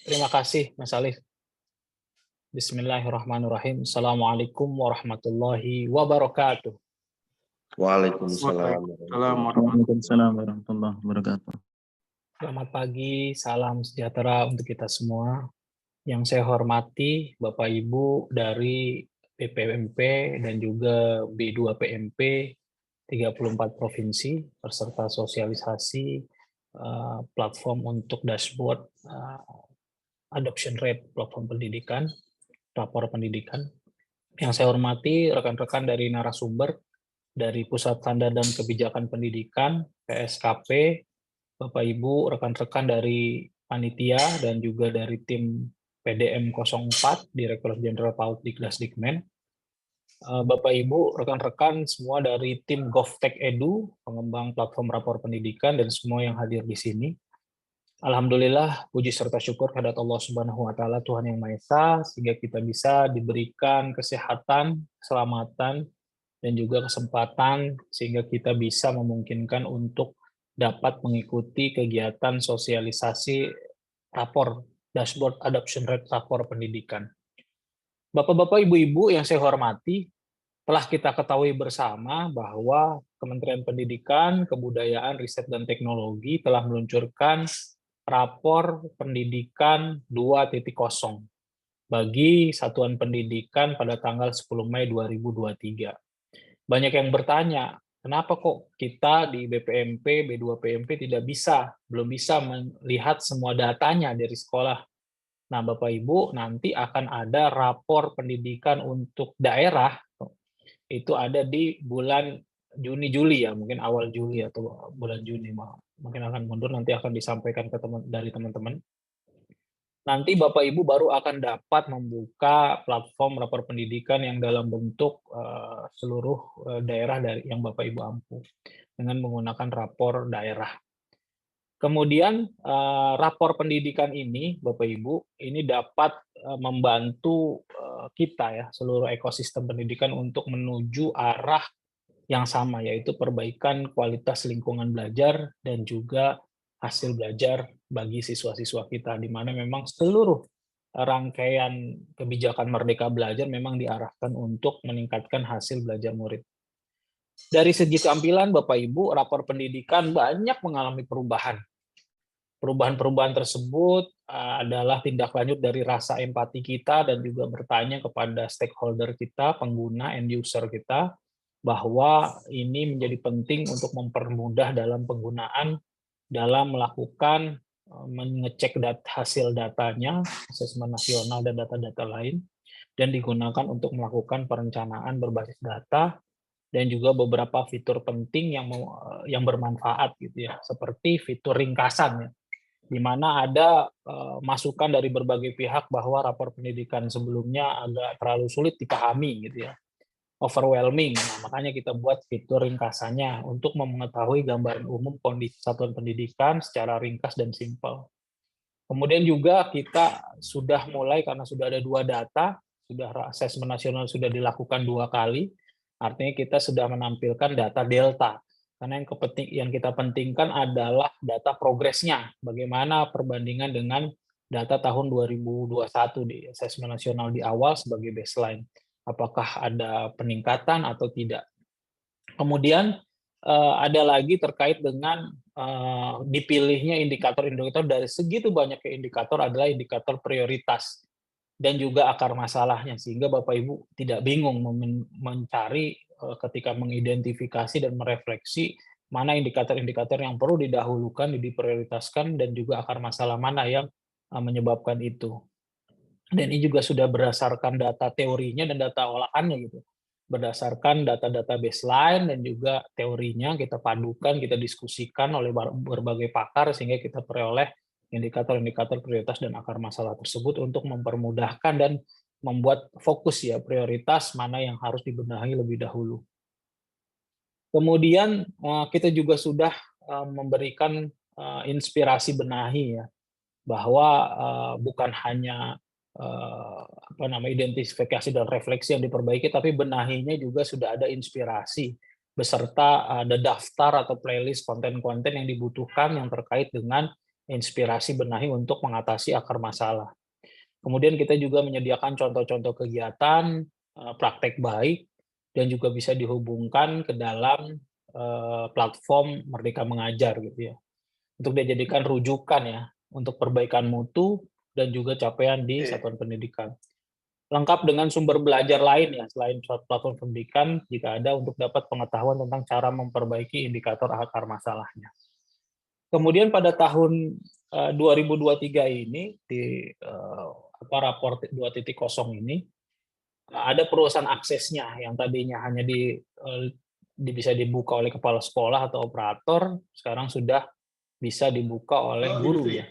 Terima kasih, Mas Alif. Bismillahirrahmanirrahim. Assalamualaikum warahmatullahi wabarakatuh. Waalaikumsalam Waalaikumsalam warahmatullahi warahmatullahi wabarakatuh. Selamat pagi, salam sejahtera untuk kita semua. Yang saya hormati Bapak Ibu dari BPMP dan juga B2 PMP 34 provinsi beserta sosialisasi platform untuk dashboard adoption rate platform pendidikan, rapor pendidikan. Yang saya hormati rekan-rekan dari narasumber dari Pusat Standar dan Kebijakan Pendidikan, PSKP, Bapak Ibu, rekan-rekan dari panitia dan juga dari tim PDM 04, Direktorat Jenderal PAUD Dikdasdikmen. Bapak Ibu, rekan-rekan semua dari tim GovTech Edu, pengembang platform rapor pendidikan dan semua yang hadir di sini. Alhamdulillah, puji serta syukur kehadirat Allah Subhanahu wa taala Tuhan Yang Maha Esa sehingga kita bisa diberikan kesehatan, keselamatan dan juga kesempatan sehingga kita bisa memungkinkan untuk dapat mengikuti kegiatan sosialisasi rapor dashboard adoption rate rapor pendidikan. Bapak-bapak, ibu-ibu yang saya hormati, telah kita ketahui bersama bahwa Kementerian Pendidikan, Kebudayaan, Riset dan Teknologi telah meluncurkan rapor pendidikan 2.0 bagi satuan pendidikan pada tanggal 10 Mei 2023. Banyak yang bertanya, kenapa kok kita di BPMP, B2 PMP belum bisa melihat semua datanya dari sekolah. Nah, Bapak Ibu, nanti akan ada rapor pendidikan untuk daerah, itu ada di bulan Juni-Juli ya, mungkin awal Juli atau bulan Juni, mungkin akan mundur, nanti akan disampaikan ke dari teman-teman. Nanti Bapak Ibu baru akan dapat membuka platform rapor pendidikan yang dalam bentuk seluruh daerah dari yang Bapak Ibu ampu dengan menggunakan rapor daerah. Kemudian rapor pendidikan ini, Bapak Ibu, ini dapat membantu kita ya, seluruh ekosistem pendidikan untuk menuju arah yang sama, yaitu perbaikan kualitas lingkungan belajar dan juga hasil belajar bagi siswa-siswa kita, di mana memang seluruh rangkaian kebijakan Merdeka Belajar memang diarahkan untuk meningkatkan hasil belajar murid. Dari segi tampilan, Bapak Ibu, rapor pendidikan banyak mengalami perubahan. Perubahan-perubahan tersebut adalah tindak lanjut dari rasa empati kita dan juga bertanya kepada stakeholder kita, pengguna, end user kita, bahwa ini menjadi penting untuk mempermudah dalam penggunaan, dalam melakukan mengecek hasil datanya, asesmen nasional dan data-data lain, dan digunakan untuk melakukan perencanaan berbasis data, dan juga beberapa fitur penting yang bermanfaat gitu ya, seperti fitur ringkasan ya, di mana ada masukan dari berbagai pihak bahwa rapor pendidikan sebelumnya agak terlalu sulit dipahami gitu ya, overwhelming. Nah, makanya kita buat fitur ringkasannya untuk mengetahui gambaran umum kondisi satuan pendidikan secara ringkas dan simpel. Kemudian juga kita sudah mulai, karena sudah ada 2 data, sudah asesmen nasional sudah dilakukan 2 kali, artinya kita sudah menampilkan data delta. Karena yang kita pentingkan adalah data progresnya, bagaimana perbandingan dengan data tahun 2021 di asesmen nasional di awal sebagai baseline. Apakah ada peningkatan atau tidak. Kemudian ada lagi terkait dengan dipilihnya indikator-indikator dari segitu banyaknya indikator adalah indikator prioritas dan juga akar masalahnya, sehingga Bapak Ibu tidak bingung mencari ketika mengidentifikasi dan merefleksi mana indikator-indikator yang perlu didahulukan, diprioritaskan, dan juga akar masalah mana yang menyebabkan itu. Dan ini juga sudah berdasarkan data teorinya dan data olahannya gitu. Berdasarkan data-data baseline dan juga teorinya kita padukan, kita diskusikan oleh berbagai pakar sehingga kita peroleh indikator-indikator prioritas dan akar masalah tersebut untuk mempermudahkan dan membuat fokus ya prioritas mana yang harus dibenahi lebih dahulu. Kemudian kita juga sudah memberikan inspirasi benahi ya, bahwa bukan hanya identifikasi dan refleksi yang diperbaiki, tapi benahinya juga sudah ada inspirasi beserta ada daftar atau playlist konten-konten yang dibutuhkan yang terkait dengan inspirasi benahi untuk mengatasi akar masalah. Kemudian kita juga menyediakan contoh-contoh kegiatan, praktek baik, dan juga bisa dihubungkan ke dalam platform Merdeka Mengajar gitu ya. Untuk dijadikan rujukan ya, untuk perbaikan mutu dan juga capaian di satuan pendidikan. Lengkap dengan sumber belajar lain ya, selain platform pendidikan, jika ada untuk dapat pengetahuan tentang cara memperbaiki indikator akar masalahnya. Kemudian pada tahun 2023 ini, di rapor 2.0 ini, ada perusahaan aksesnya yang tadinya hanya bisa dibuka oleh kepala sekolah atau operator, sekarang sudah bisa dibuka oleh guru ya.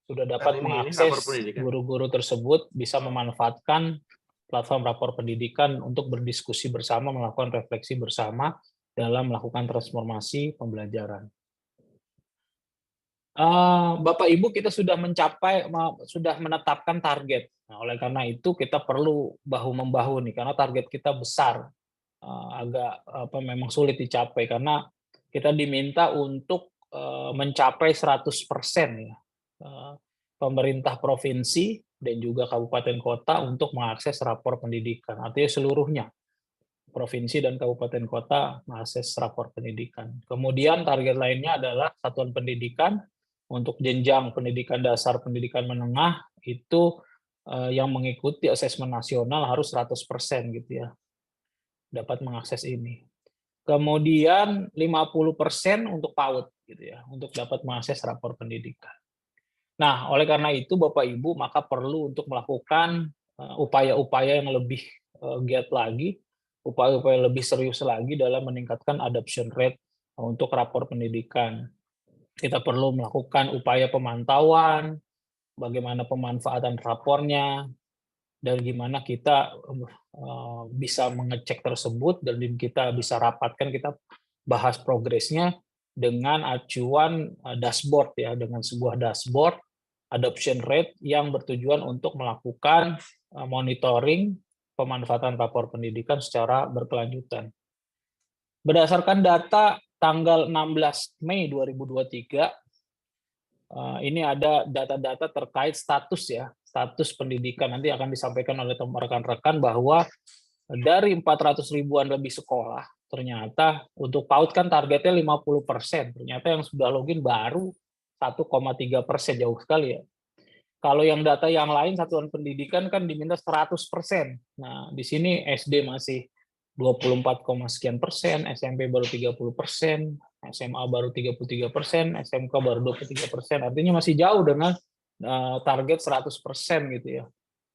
Sudah dapat mengakses guru-guru tersebut bisa memanfaatkan platform rapor pendidikan untuk berdiskusi bersama, melakukan refleksi bersama dalam melakukan transformasi pembelajaran. Bapak Ibu, kita sudah sudah menetapkan target. Nah, oleh karena itu kita perlu bahu-membahu nih, karena target kita besar, agak memang sulit dicapai karena kita diminta untuk mencapai 100% ya. Pemerintah provinsi dan juga kabupaten kota untuk mengakses rapor pendidikan, artinya seluruhnya provinsi dan kabupaten kota mengakses rapor pendidikan. Kemudian target lainnya adalah satuan pendidikan untuk jenjang pendidikan dasar, pendidikan menengah itu yang mengikuti asesmen nasional harus 100% gitu ya, dapat mengakses ini. Kemudian 50% untuk PAUD gitu ya, untuk dapat mengakses rapor pendidikan. Nah, oleh karena itu Bapak Ibu maka perlu untuk melakukan upaya-upaya yang lebih giat lagi, upaya-upaya lebih serius lagi dalam meningkatkan adoption rate untuk rapor pendidikan. Kita perlu melakukan upaya pemantauan, bagaimana pemanfaatan rapornya, dan gimana kita bisa mengecek tersebut, dan kita bisa rapatkan, kita bahas progresnya dengan acuan dashboard ya, dengan sebuah dashboard adoption rate yang bertujuan untuk melakukan monitoring pemanfaatan rapor pendidikan secara berkelanjutan. Berdasarkan data tanggal 16 Mei 2023, ini ada data-data terkait status ya, status pendidikan. Nanti akan disampaikan oleh rekan-rekan bahwa dari 400 ribuan lebih sekolah, ternyata untuk PAUD kan targetnya 50%, ternyata yang sudah login baru 1,3%, jauh sekali ya. Kalau yang data yang lain satuan pendidikan kan diminta 100%. Nah, di sini SD masih 24, sekian persen, SMP baru 30%, SMA baru 33%, SMK baru 23%. Artinya masih jauh dengan target 100% gitu ya.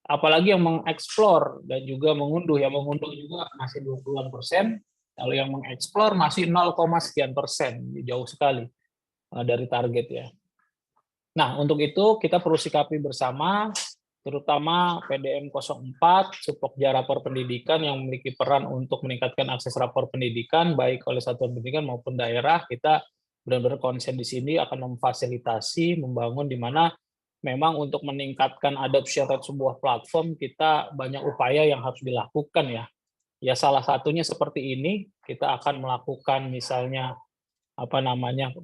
Apalagi yang mengeksplor dan juga mengunduh, yang mengunduh juga masih 20-an persen, kalau yang mengeksplor masih 0, sekian persen, jauh sekali dari target ya. Nah, untuk itu kita perlu sikapi bersama, terutama PDM 04, Supokja Rapor Pendidikan yang memiliki peran untuk meningkatkan akses rapor pendidikan, baik oleh satuan pendidikan maupun daerah. Kita benar-benar konsen di sini akan memfasilitasi, membangun di mana memang untuk meningkatkan adoption rate sebuah platform, kita banyak upaya yang harus dilakukan ya. Ya salah satunya seperti ini, kita akan melakukan misalnya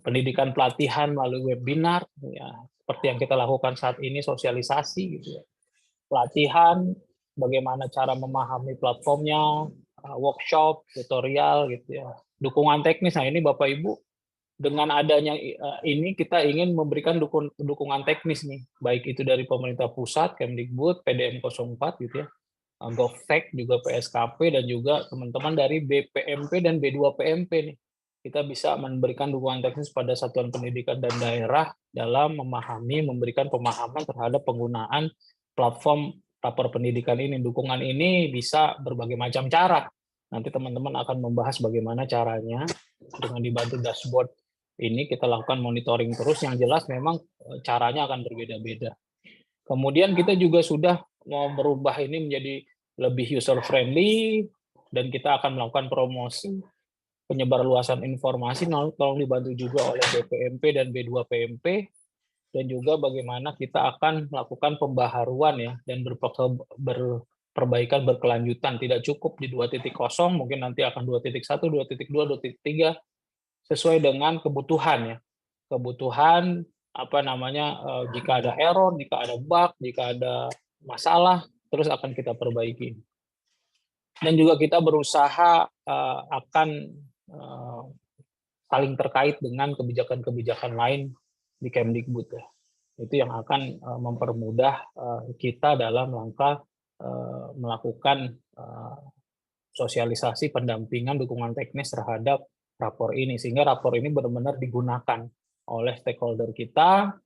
pendidikan pelatihan melalui webinar ya, seperti yang kita lakukan saat ini, sosialisasi gitu ya. Pelatihan bagaimana cara memahami platformnya, workshop, tutorial gitu ya. Dukungan teknis. Nah, ini Bapak Ibu, dengan adanya ini kita ingin memberikan dukungan teknis nih, baik itu dari pemerintah pusat, Kemdikbud, PDM 04 gitu ya, Govtek, juga PSKP, dan juga teman-teman dari BPMP dan B2PMP nih. Kita bisa memberikan dukungan teknis pada satuan pendidikan dan daerah dalam memahami, memberikan pemahaman terhadap penggunaan platform rapor pendidikan ini. Dukungan ini bisa berbagai macam cara. Nanti teman-teman akan membahas bagaimana caranya dengan dibantu dashboard ini, kita lakukan monitoring terus. Yang jelas memang caranya akan berbeda-beda. Kemudian kita juga sudah mau merubah ini menjadi lebih user friendly, dan kita akan melakukan promosi penyebar luasan informasi, tolong dibantu juga oleh BPMP dan B2PMP, dan juga bagaimana kita akan melakukan pembaharuan ya, dan perbaikan berkelanjutan. Tidak cukup di 2.0, mungkin nanti akan 2.1, 2.2, 2.3, sesuai dengan kebutuhan ya. Kebutuhan jika ada error, jika ada bug, jika ada masalah, terus akan kita perbaiki. Dan juga kita berusaha akan saling terkait dengan kebijakan-kebijakan lain di Kemdikbud ya. Itu yang akan mempermudah kita dalam langkah melakukan sosialisasi pendampingan dukungan teknis terhadap rapor ini, sehingga rapor ini benar-benar digunakan oleh stakeholder kita,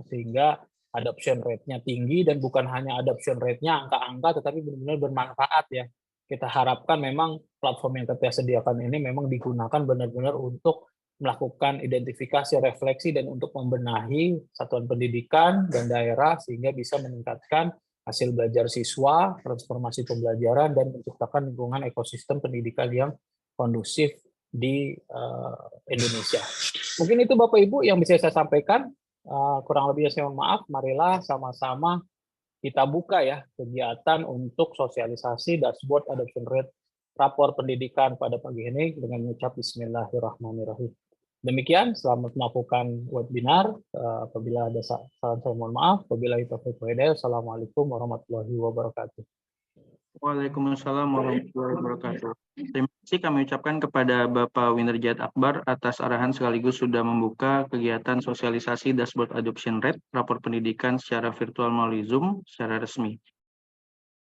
sehingga adoption rate-nya tinggi, dan bukan hanya adoption rate-nya angka-angka, tetapi benar-benar bermanfaat ya. Kita harapkan memang platform yang kita sediakan ini memang digunakan benar-benar untuk melakukan identifikasi, refleksi, dan untuk membenahi satuan pendidikan dan daerah sehingga bisa meningkatkan hasil belajar siswa, transformasi pembelajaran, dan menciptakan lingkungan ekosistem pendidikan yang kondusif di Indonesia. Mungkin itu Bapak Ibu yang bisa saya sampaikan. Kurang lebihnya saya mohon maaf. Marilah sama-sama kita buka ya kegiatan untuk sosialisasi dashboard adoption rate rapor pendidikan pada pagi ini dengan mengucap Bismillahirrahmanirrahim. Demikian, selamat melakukan webinar. Apabila ada salah saya mohon maaf. Wabillahi taufiq wal hidayah. Assalamualaikum warahmatullahi wabarakatuh. Waalaikumsalam warahmatullahi wabarakatuh. Terima kasih kami ucapkan kepada Bapak Winnerjat Akbar atas arahan sekaligus sudah membuka kegiatan sosialisasi dashboard adoption rate rapor pendidikan secara virtual melalui Zoom secara resmi.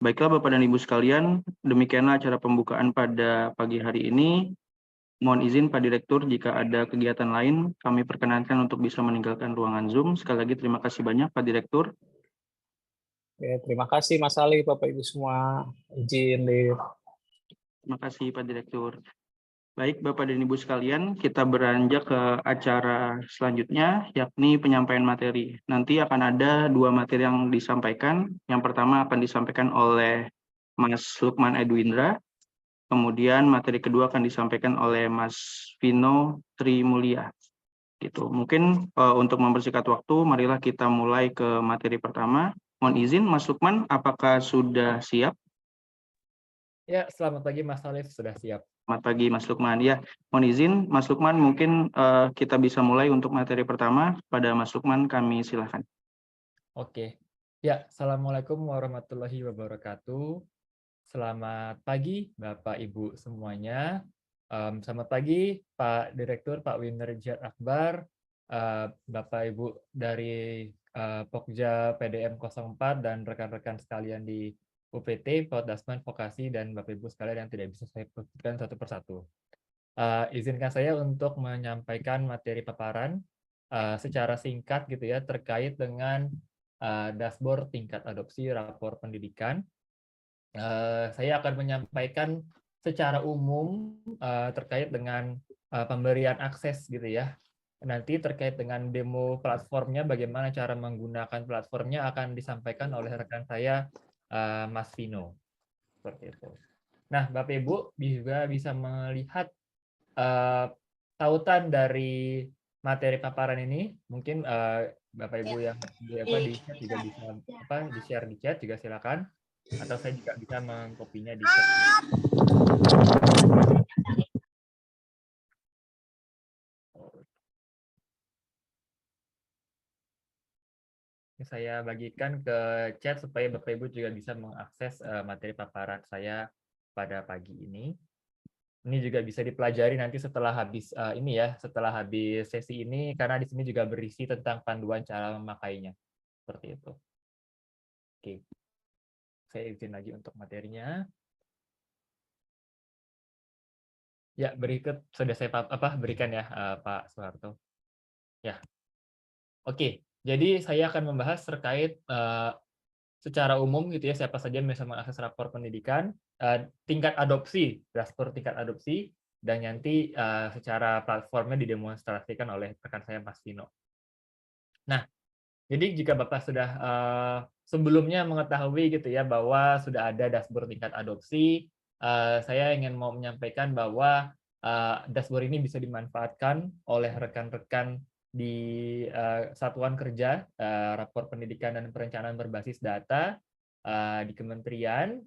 Baiklah Bapak dan Ibu sekalian, demikianlah acara pembukaan pada pagi hari ini. Mohon izin Pak Direktur, jika ada kegiatan lain, kami perkenankan untuk bisa meninggalkan ruangan Zoom. Sekali lagi terima kasih banyak Pak Direktur. Oke, terima kasih Mas Ali, Bapak Ibu semua. Izin, Liv. Terima kasih Pak Direktur. Baik Bapak dan Ibu sekalian, kita beranjak ke acara selanjutnya, yakni penyampaian materi. Nanti akan ada dua materi yang disampaikan. Yang pertama akan disampaikan oleh Mas Lukman Edwindra. Kemudian materi kedua akan disampaikan oleh Mas Vino Trimulya. Gitu. Mungkin untuk mempersingkat waktu, marilah kita mulai ke materi pertama. Mohon izin, Mas Lukman, apakah sudah siap? Ya, selamat pagi Mas Alif, sudah siap. Selamat pagi Mas Lukman. Ya, mohon izin, Mas Lukman, mungkin kita bisa mulai untuk materi pertama. Pada Mas Lukman, kami silakan. Oke. Ya, Assalamualaikum warahmatullahi wabarakatuh. Selamat pagi Bapak Ibu semuanya. Selamat pagi Pak Direktur, Pak Winnerjat Akbar, Bapak Ibu dari Pokja PDM 04 dan rekan-rekan sekalian di UPT, Podasman, Vokasi, dan Bapak Ibu sekalian yang tidak bisa saya sebutkan satu persatu. Izinkan saya untuk menyampaikan materi paparan secara singkat gitu ya terkait dengan dashboard tingkat adopsi rapor pendidikan. Saya akan menyampaikan secara umum terkait dengan pemberian akses gitu ya. Nanti terkait dengan demo platformnya, bagaimana cara menggunakan platformnya akan disampaikan oleh rekan saya, Mas Vino. Seperti itu. Nah, Bapak Ibu juga bisa melihat tautan dari materi paparan ini. Mungkin Bapak Ibu yang di chat juga bisa di-share di chat juga silakan. Atau saya juga bisa mengkopinya di chat. Saya bagikan ke chat supaya Bapak Ibu juga bisa mengakses materi paparan saya pada pagi ini. Ini juga bisa dipelajari nanti setelah habis ini ya, setelah habis sesi ini, karena di sini juga berisi tentang panduan cara memakainya. Seperti itu. Oke. Saya izin lagi untuk materinya. Ya, berikut sudah saya berikan ya Pak Soeharto. Ya. Oke, jadi saya akan membahas terkait secara umum gitu ya, siapa saja yang bisa mengakses rapor pendidikan, tingkat adopsi, dashboard tingkat adopsi, dan nanti secara platformnya didemonstrasikan oleh rekan saya Mas Vino. Nah, jadi jika Bapak sudah sebelumnya mengetahui gitu ya bahwa sudah ada dashboard tingkat adopsi, saya ingin mau menyampaikan bahwa dashboard ini bisa dimanfaatkan oleh rekan-rekan di satuan kerja rapor pendidikan dan perencanaan berbasis data di kementerian,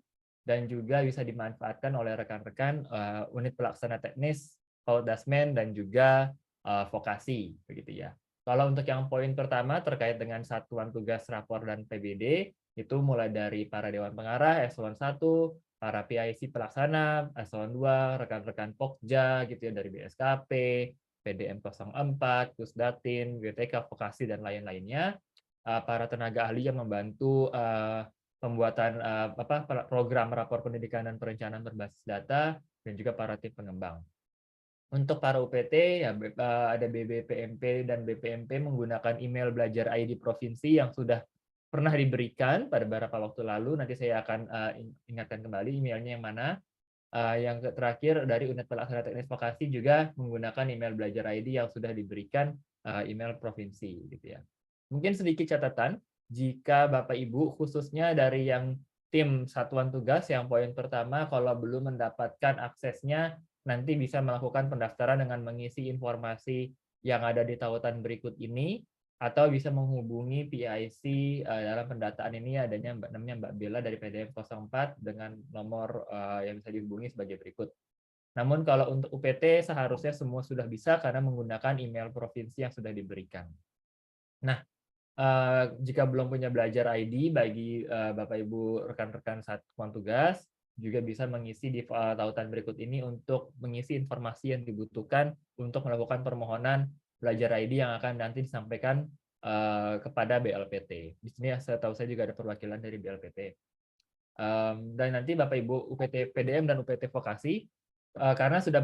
dan juga bisa dimanfaatkan oleh rekan-rekan unit pelaksana teknis, Podasmen, dan juga vokasi begitu ya. Kalau untuk yang poin pertama terkait dengan satuan tugas rapor dan PBD, itu mulai dari para Dewan Pengarah, Eselon 1, para PIC pelaksana, Eselon 2, rekan-rekan Pokja, gitu ya, dari BSKP, PDM 04, Pusdatin, WTK, Vokasi, dan lain-lainnya, para tenaga ahli yang membantu pembuatan program rapor pendidikan dan perencanaan berbasis data, dan juga para tim pengembang. Untuk para UPT, ya ada BBPMP dan BPMP menggunakan email belajar ID provinsi yang sudah pernah diberikan pada beberapa waktu lalu. Nanti saya akan ingatkan kembali emailnya yang mana. Yang terakhir dari unit pelaksana teknis vokasi juga menggunakan email belajar ID yang sudah diberikan email provinsi, gitu ya. Mungkin sedikit catatan, jika Bapak Ibu khususnya dari yang tim satuan tugas yang poin pertama, kalau belum mendapatkan aksesnya, nanti bisa melakukan pendaftaran dengan mengisi informasi yang ada di tautan berikut ini, atau bisa menghubungi PIC dalam pendataan ini adanya namanya Mbak Bella dari PDM 04 dengan nomor yang bisa dihubungi sebagai berikut. Namun kalau untuk UPT seharusnya semua sudah bisa karena menggunakan email provinsi yang sudah diberikan. Nah, jika belum punya belajar ID bagi Bapak Ibu rekan-rekan satuan tugas, juga bisa mengisi di tautan berikut ini untuk mengisi informasi yang dibutuhkan untuk melakukan permohonan belajar ID yang akan nanti disampaikan kepada BLPT. Di sini setahu saya juga ada perwakilan dari BLPT. Dan nanti Bapak Ibu UPT PDM dan UPT Vokasi, karena sudah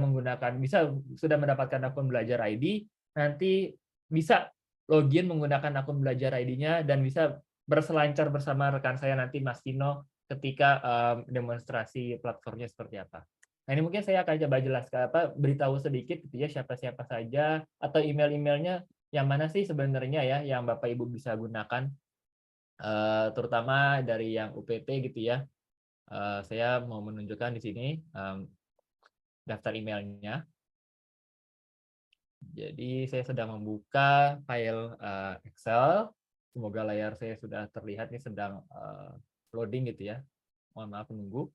sudah mendapatkan akun belajar ID, nanti bisa login menggunakan akun belajar ID-nya dan bisa berselancar bersama rekan saya nanti Mas Tino ketika demonstrasi platformnya seperti apa. Nah, ini mungkin saya akan coba jelaskan beritahu sedikit gitu ya siapa-siapa saja atau email-emailnya yang mana sih sebenarnya ya yang Bapak Ibu bisa gunakan, terutama dari yang UPT gitu ya. Saya mau menunjukkan di sini daftar emailnya. Jadi saya sedang membuka file Excel. Semoga layar saya sudah terlihat, ini sedang loading gitu ya. Mohon maaf menunggu.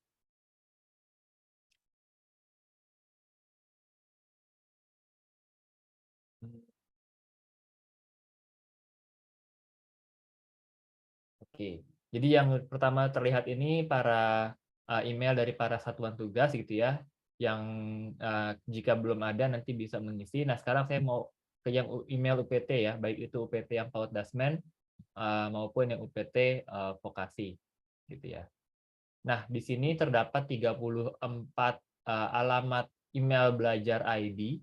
Oke, jadi yang pertama terlihat ini para email dari para satuan tugas gitu ya, yang jika belum ada nanti bisa mengisi. Nah, sekarang saya mau ke yang email UPT ya, baik itu UPT yang PAUD Dasmen maupun yang UPT vokasi gitu ya. Nah, di sini terdapat 34 alamat email belajar ID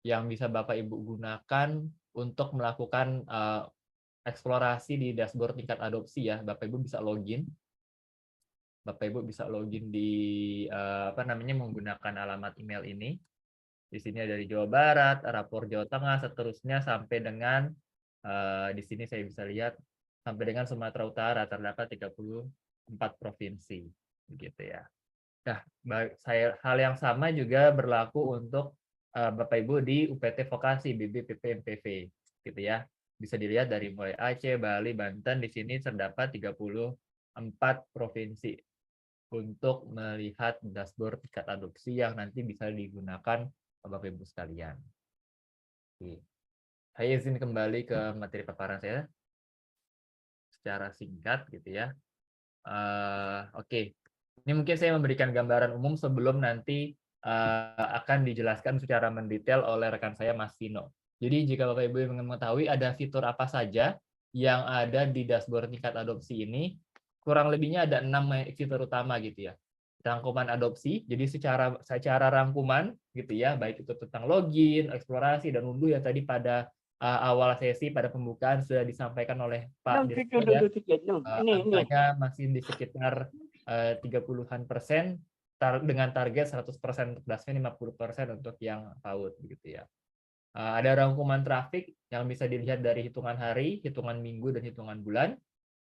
yang bisa Bapak Ibu gunakan untuk melakukan eksplorasi di dashboard tingkat adopsi ya. Bapak Ibu bisa login. Bapak Ibu bisa login di menggunakan alamat email ini. Di sini ada dari Jawa Barat, rapor Jawa Tengah, seterusnya sampai dengan di sini saya bisa lihat sampai dengan Sumatera Utara terdapat 34 provinsi begitu ya. Nah, hal yang sama juga berlaku untuk Bapak Ibu di UPT Vokasi BBPP MPV gitu ya. Bisa dilihat dari mulai Aceh, Bali, Banten, di sini terdapat 34 provinsi untuk melihat dashboard tingkat adopsi yang nanti bisa digunakan Bapak Ibu sekalian. Oke. Saya izin kembali ke materi paparan saya secara singkat gitu ya. Oke. Ini mungkin saya memberikan gambaran umum sebelum nanti akan dijelaskan secara mendetail oleh rekan saya Mas Tino. Jadi jika Bapak Ibu ingin mengetahui ada fitur apa saja yang ada di dashboard tingkat adopsi ini, kurang lebihnya ada 6 fitur utama gitu ya. Rangkuman adopsi, jadi secara rangkuman gitu ya, baik itu tentang login, eksplorasi, dan unduh ya tadi pada awal sesi pada pembukaan sudah disampaikan oleh Pak Direktur ya, angkanya masih di sekitar 30-an% dengan target 100% untuk Dasmen, 50% untuk yang PAUD begitu ya. Ada rangkuman trafik yang bisa dilihat dari hitungan hari, hitungan minggu, dan hitungan bulan.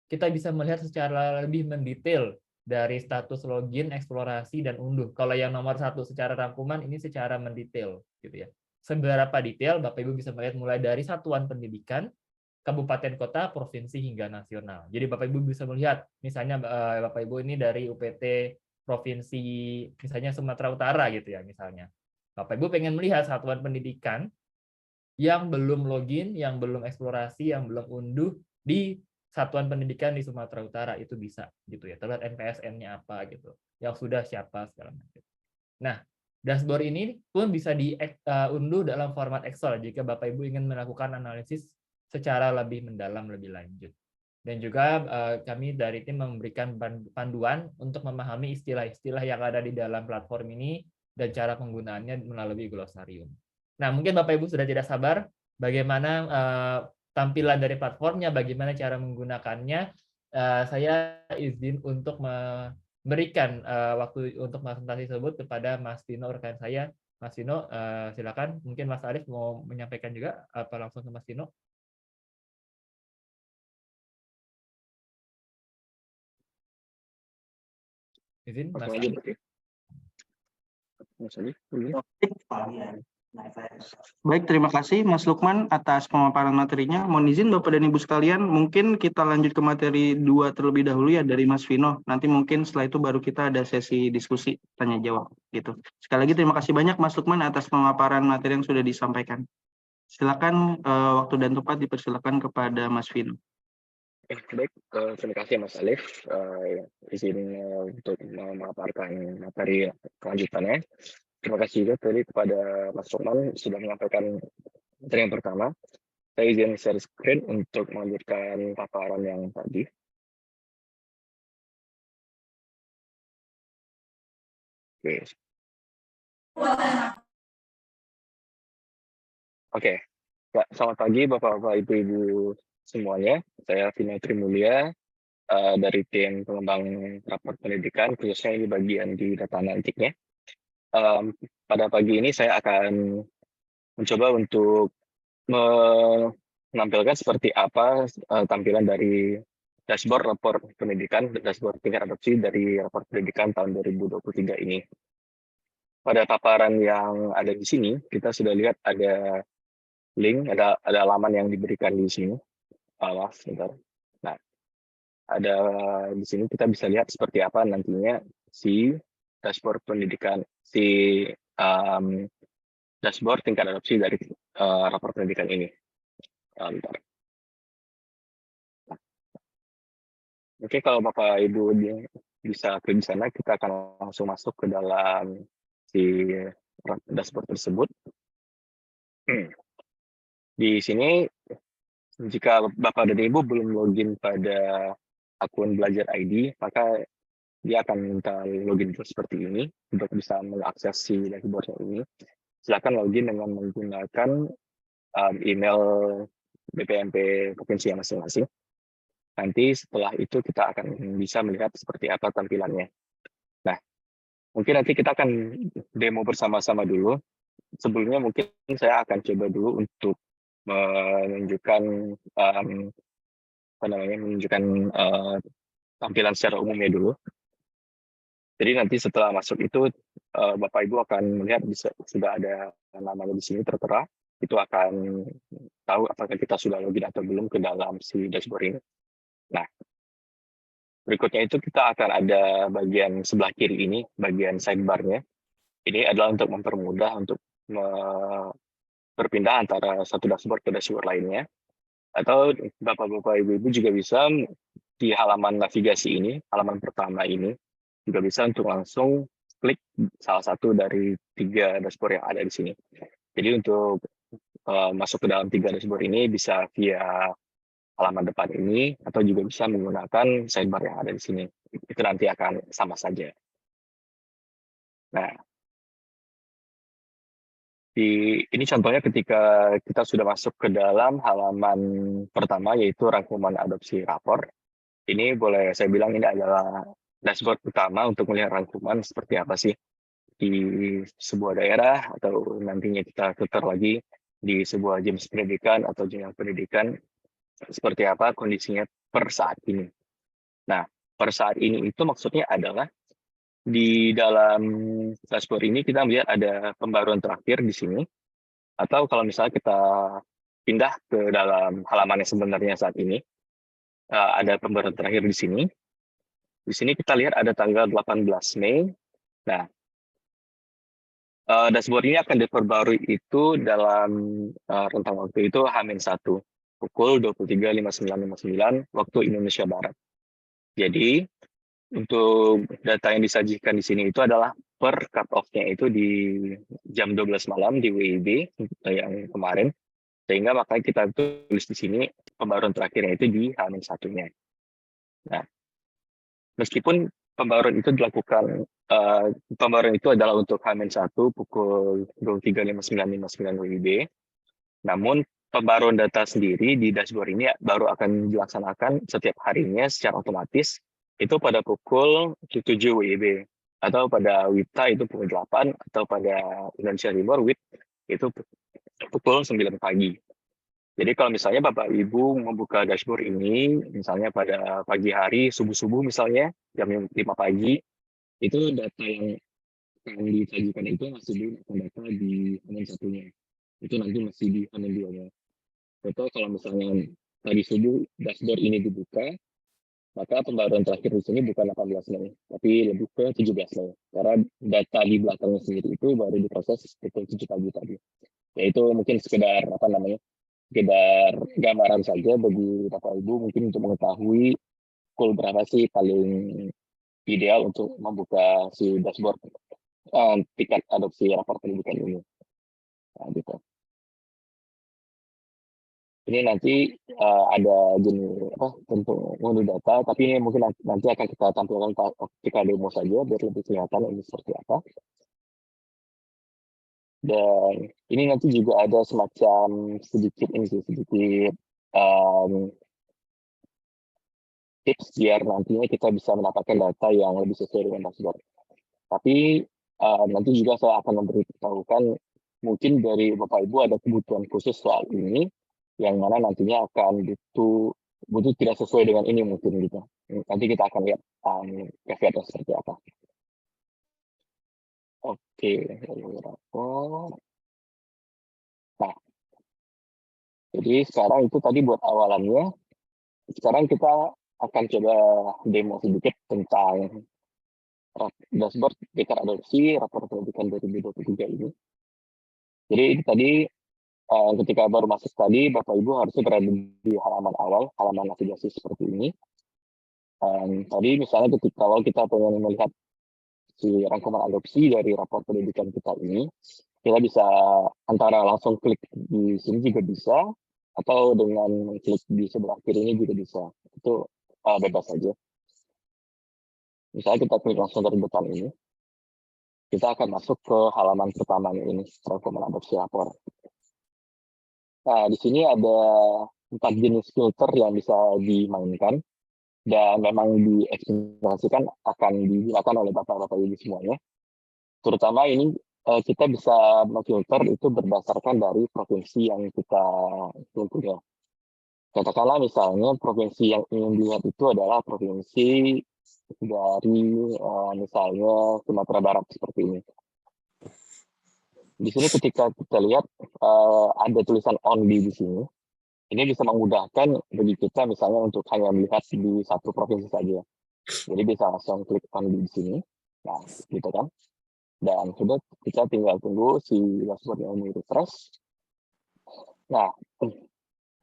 Kita bisa melihat secara lebih mendetail dari status login, eksplorasi, dan unduh. Kalau yang nomor 1 secara rangkuman, ini secara mendetail gitu ya. Seberapa detail Bapak Ibu bisa melihat mulai dari satuan pendidikan, kabupaten kota, provinsi, hingga nasional. Jadi Bapak Ibu bisa melihat, misalnya Bapak Ibu ini dari UPT provinsi, misalnya Sumatera Utara gitu ya misalnya. Bapak Ibu pengen melihat satuan pendidikan yang belum login, yang belum eksplorasi, yang belum unduh di satuan pendidikan di Sumatera Utara itu bisa gitu ya. Terlihat NPSN-nya apa gitu. Yang sudah siapa segala macam. Nah, dashboard ini pun bisa diunduh dalam format Excel jika Bapak Ibu ingin melakukan analisis secara lebih mendalam, lebih lanjut. Dan juga kami dari tim memberikan panduan untuk memahami istilah-istilah yang ada di dalam platform ini dan cara penggunaannya melalui glosarium. Nah, mungkin Bapak Ibu sudah tidak sabar bagaimana tampilan dari platformnya, bagaimana cara menggunakannya. Saya izin untuk memberikan waktu untuk presentasi tersebut kepada Mas Tino, rekan saya. Mas Tino, silakan. Mungkin Mas Arif mau menyampaikan juga apa langsung ke Mas Tino. Izin, Mas Arif. Baik, terima kasih Mas Lukman atas pemaparan materinya. Mohon izin Bapak dan Ibu sekalian, mungkin kita lanjut ke materi 2 terlebih dahulu ya dari Mas Vino. Nanti mungkin setelah itu baru kita ada sesi diskusi tanya jawab gitu. Sekali lagi terima kasih banyak Mas Lukman atas pemaparan materi yang sudah disampaikan. Silakan waktu dan tempat dipersilakan kepada Mas Vino. Baik, terima kasih Mas Alif. Izin untuk memaparkan materi kelanjutannya. Terima kasih juga tadi kepada Mas Lukman sudah menyampaikan materi yang pertama. Saya izin share screen untuk melanjutkan paparan yang tadi. Oke. Ya, selamat pagi Bapak-Bapak, Ibu-Ibu semuanya. Saya Vino Trimulya dari tim pengembang rapor pendidikan, khususnya ini bagian di data analitiknya. Pada pagi ini saya akan mencoba untuk menampilkan seperti apa tampilan dari dashboard rapor pendidikan, dashboard tingkat adopsi dari rapor pendidikan tahun 2023 ini. Pada paparan yang ada di sini, kita sudah lihat ada link, ada halaman yang diberikan di sini. Sebentar. Nah, ada di sini kita bisa lihat seperti apa nantinya si dashboard pendidikan, si dashboard tingkat adopsi dari rapor pendidikan ini. Bentar. Oke, kalau Bapak Ibu bisa klik di sana, kita akan langsung masuk ke dalam si dashboard tersebut. Di sini, jika Bapak dan Ibu belum login pada akun Belajar ID, maka dia akan minta login seperti ini untuk bisa mengakses si dashboard ini. Silakan login dengan menggunakan email BPMP provinsi masing-masing. Nanti setelah itu kita akan bisa melihat seperti apa tampilannya. Nah, mungkin nanti kita akan demo bersama-sama dulu. Sebelumnya mungkin saya akan coba dulu untuk menunjukkan tampilan secara umumnya dulu. Jadi nanti setelah masuk itu Bapak Ibu akan melihat sudah ada namanya di sini tertera. Itu akan tahu apakah kita sudah login atau belum ke dalam si dashboard ini. Nah, berikutnya itu kita akan ada bagian sebelah kiri ini, bagian sidebar-nya. Ini adalah untuk mempermudah untuk berpindah antara satu dashboard ke dashboard lainnya. Atau Bapak-Bapak, Ibu-Ibu juga bisa di halaman navigasi ini, halaman pertama ini, juga bisa untuk langsung klik salah satu dari 3 dashboard yang ada di sini. Jadi untuk masuk ke dalam 3 dashboard ini bisa via halaman depan ini, atau juga bisa menggunakan sidebar yang ada di sini. Itu nanti akan sama saja. Nah, ini contohnya ketika kita sudah masuk ke dalam halaman pertama, yaitu rangkuman adopsi rapor. Ini boleh saya bilang ini adalah dashboard utama untuk melihat rangkuman seperti apa sih di sebuah daerah, atau nantinya kita putar lagi di sebuah jenis pendidikan atau jenjang pendidikan, seperti apa kondisinya per saat ini. Nah, per saat ini itu maksudnya adalah di dalam dashboard ini kita melihat ada pembaruan terakhir di sini, atau kalau misalnya kita pindah ke dalam halaman yang sebenarnya saat ini, ada pembaruan terakhir di sini. Di sini kita lihat ada tanggal 18 Mei. Nah, Dashboard ini akan diperbarui itu dalam rentang waktu itu H-1 pukul 23.59.59 waktu Indonesia Barat. Jadi untuk data yang disajikan di sini itu adalah per cut-off-nya itu di jam 12 malam di WIB yang kemarin. Sehingga makanya kita tulis di sini pembaruan terakhirnya itu di H-1-nya. Nah, meskipun pembaruan itu dilakukan, pembaruan itu adalah untuk H-1 pukul 23.59.59 WIB, namun pembaruan data sendiri di dashboard ini baru akan dilaksanakan setiap harinya secara otomatis, itu pada pukul 7 WIB, atau pada WITA itu pukul 8, atau pada Indonesia Timur WIT itu pukul 9 pagi. Jadi kalau misalnya Bapak Ibu membuka dashboard ini, misalnya pada pagi hari, subuh-subuh misalnya, jam 5 pagi, itu data yang akan disajikan itu masih belum akan data di H-1-nya. Itu nanti masih di H-2-nya. Atau kalau misalnya tadi subuh dashboard ini dibuka, maka pembaruan terakhir di sini bukan 18 Mei, tapi lebih ke 17 Mei. Karena data di belakangnya sendiri itu baru diproses pukul 7 pagi tadi. Yaitu mungkin sekedar sekedar gambaran saja bagi Bapak Ibu mungkin untuk mengetahui pukul berapa sih paling ideal untuk membuka si dashboard tingkat adopsi rapor pendidikan ini. Nah, gitu. Ini nanti ada jenis tentu unduh data, tapi ini mungkin nanti akan kita tampilkan ketika demo saja biar lebih kelihatan ini seperti apa. Dan ini nanti juga ada semacam sedikit tips biar nantinya kita bisa mendapatkan data yang lebih sesuai dengan dashboard. Tapi nanti juga saya akan memberitahukan mungkin dari Bapak Ibu ada kebutuhan khusus soal ini yang mana nantinya akan butuh tidak sesuai dengan ini mungkin gitu. Nanti kita akan lihat caveatnya seperti apa. Oke, rapor. Nah, jadi sekarang itu tadi buat awalannya. Sekarang kita akan coba demo sedikit tentang dashboard tingkat adopsi rapor pendidikan 2023 ini. Jadi ini tadi ketika baru masuk tadi, Bapak Ibu harusnya berada di halaman awal, halaman navigasi seperti ini. Tadi misalnya ketika awal kita pengen melihat si rangkuman adopsi dari rapor pendidikan kita ini, kita bisa antara langsung klik di sini juga bisa, atau dengan klik di sebelah kiri ini juga bisa. Itu bebas saja. Misalnya kita klik langsung dari depan ini, kita akan masuk ke halaman pertamanya ini, rangkuman adopsi rapor. Nah, di sini ada 4 jenis filter yang bisa dimainkan dan memang dieksplorasikan akan digunakan oleh Bapak-Bapak Ibu semuanya. Terutama ini kita bisa memfilter itu berdasarkan dari provinsi yang kita punya. Katakanlah misalnya provinsi yang ingin dilihat itu adalah provinsi dari misalnya Sumatera Barat seperti ini. Di sini ketika kita lihat ada tulisan only di sini, ini bisa memudahkan bagi kita misalnya untuk hanya melihat di satu provinsi saja. Jadi bisa langsung klik only di sini, nah gitu kan. Dan sudah kita tinggal tunggu si dashboard yang ini refresh. Nah,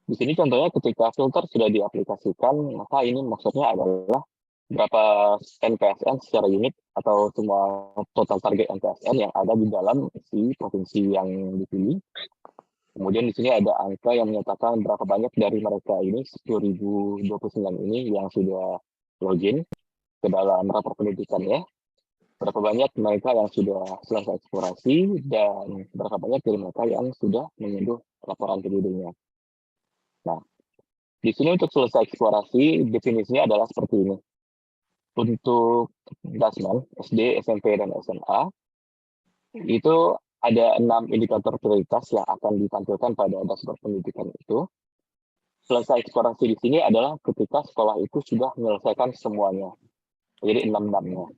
di sini contohnya ketika filter sudah diaplikasikan, maka ini maksudnya adalah berapa NPSN secara unit atau semua total target NPSN yang ada di dalam si provinsi yang dipilih. Kemudian di sini ada angka yang menyatakan berapa banyak dari mereka ini 10.029 ini yang sudah login ke dalam rapor pendidikan ya. Berapa banyak mereka yang sudah selesai eksplorasi dan berapa banyak dari mereka yang sudah menyentuh laporan penduduknya. Nah, di sini untuk selesai eksplorasi definisinya adalah seperti ini. Untuk Dasman, SD, SMP, dan SMA, itu ada 6 indikator prioritas yang akan ditampilkan pada dashboard pendidikan itu. Selesai eksplorasi di sini adalah ketika sekolah itu sudah menyelesaikan semuanya. Jadi 6-6-nya.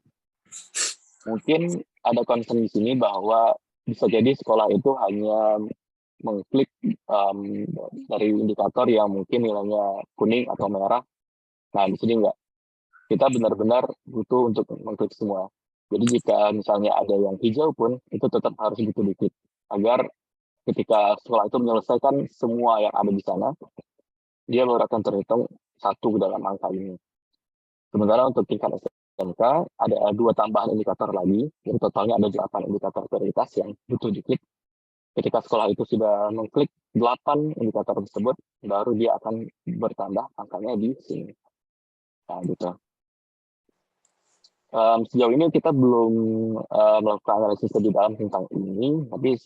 Mungkin ada concern di sini bahwa bisa jadi sekolah itu hanya mengklik dari indikator yang mungkin nilainya kuning atau merah. Nah, di sini enggak. Kita benar-benar butuh untuk mengklik semua. Jadi jika misalnya ada yang hijau pun, itu tetap harus dikit-dikit. Agar ketika sekolah itu menyelesaikan semua yang ada di sana, dia baru akan terhitung satu dalam angka ini. Sementara untuk tingkat SMK, ada 2 tambahan indikator lagi, jadi totalnya ada 8 indikator prioritas yang butuh dikit. Ketika sekolah itu sudah mengklik 8 indikator tersebut, baru dia akan bertambah angkanya di sini. Nah, gitu. Sejauh ini kita belum melakukan analisis lebih dalam tentang ini, tapi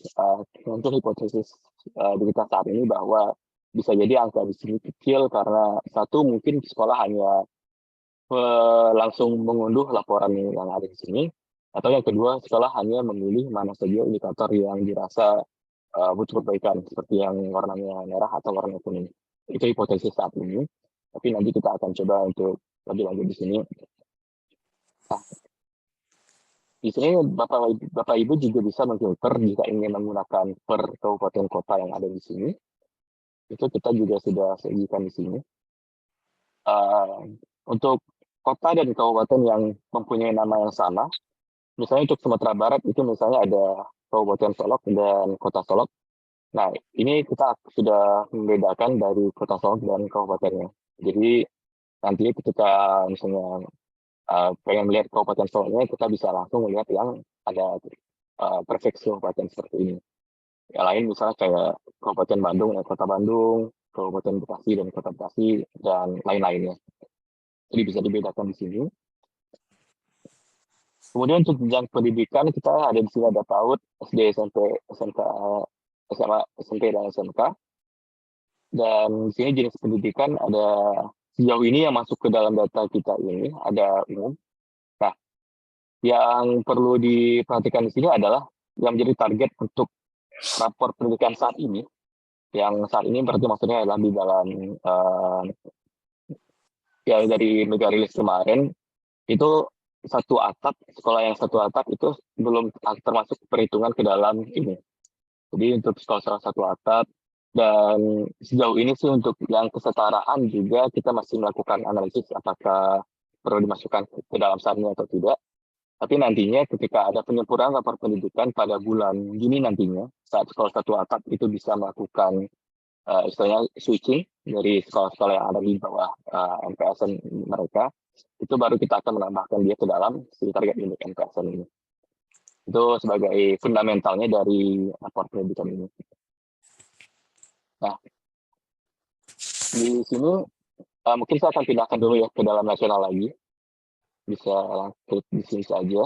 untuk hipotesis kita saat ini bahwa bisa jadi angka di sini kecil karena satu mungkin sekolah hanya langsung mengunduh laporan yang ada di sini, atau yang kedua sekolah hanya memilih mana saja indikator yang dirasa butuh perbaikan seperti yang warnanya merah atau warna kuning. Itu hipotesis saat ini, tapi nanti kita akan coba untuk lebih lanjut di sini. Nah, di sini Bapak Ibu juga bisa memfilter jika ingin menggunakan per kabupaten kota yang ada di sini. Itu kita juga sudah sajikan di sini. Untuk kota dan kabupaten yang mempunyai nama yang sama, misalnya untuk Sumatera Barat itu misalnya ada Kabupaten Solok dan Kota Solok. Nah, ini kita sudah membedakan dari Kota Solok dan kabupatennya. Jadi nanti ketika misalnya pengen melihat Kabupaten Soloknya, kita bisa langsung melihat yang ada prefiksi kabupaten seperti ini. Yang lain misalnya kayak Kabupaten Bandung dan Kota Bandung, Kabupaten Bekasi dan Kota Bekasi, dan lain-lainnya. Jadi bisa dibedakan di sini. Kemudian untuk jenjang pendidikan kita ada di sini ada PAUD, SD, SMP, SMK, SMA, SMP dan SMK. Dan di sini jenis pendidikan ada sejauh ini yang masuk ke dalam data kita ini ada umum. Nah, yang perlu diperhatikan di sini adalah yang menjadi target untuk rapor pendidikan saat ini. Yang saat ini berarti maksudnya adalah di dalam ya dari mega rilis kemarin itu satu atap, sekolah yang satu atap itu belum termasuk perhitungan ke dalam ini. Jadi untuk sekolah satu atap, dan sejauh ini sih untuk yang kesetaraan juga kita masih melakukan analisis apakah perlu dimasukkan ke dalam sana atau tidak. Tapi nantinya ketika ada penyempurnaan rapor pendidikan pada bulan Juni nantinya, saat sekolah satu atap itu bisa melakukan istilahnya switching dari sekolah-sekolah yang ada di bawah MPSN mereka, itu baru kita akan menambahkan dia ke dalam si target induk MPSN ini. Itu sebagai fundamentalnya dari rapor pendidikan ini. Nah, di sini mungkin saya akan pindahkan dulu ya ke dalam nasional lagi. Bisa klik di sini saja.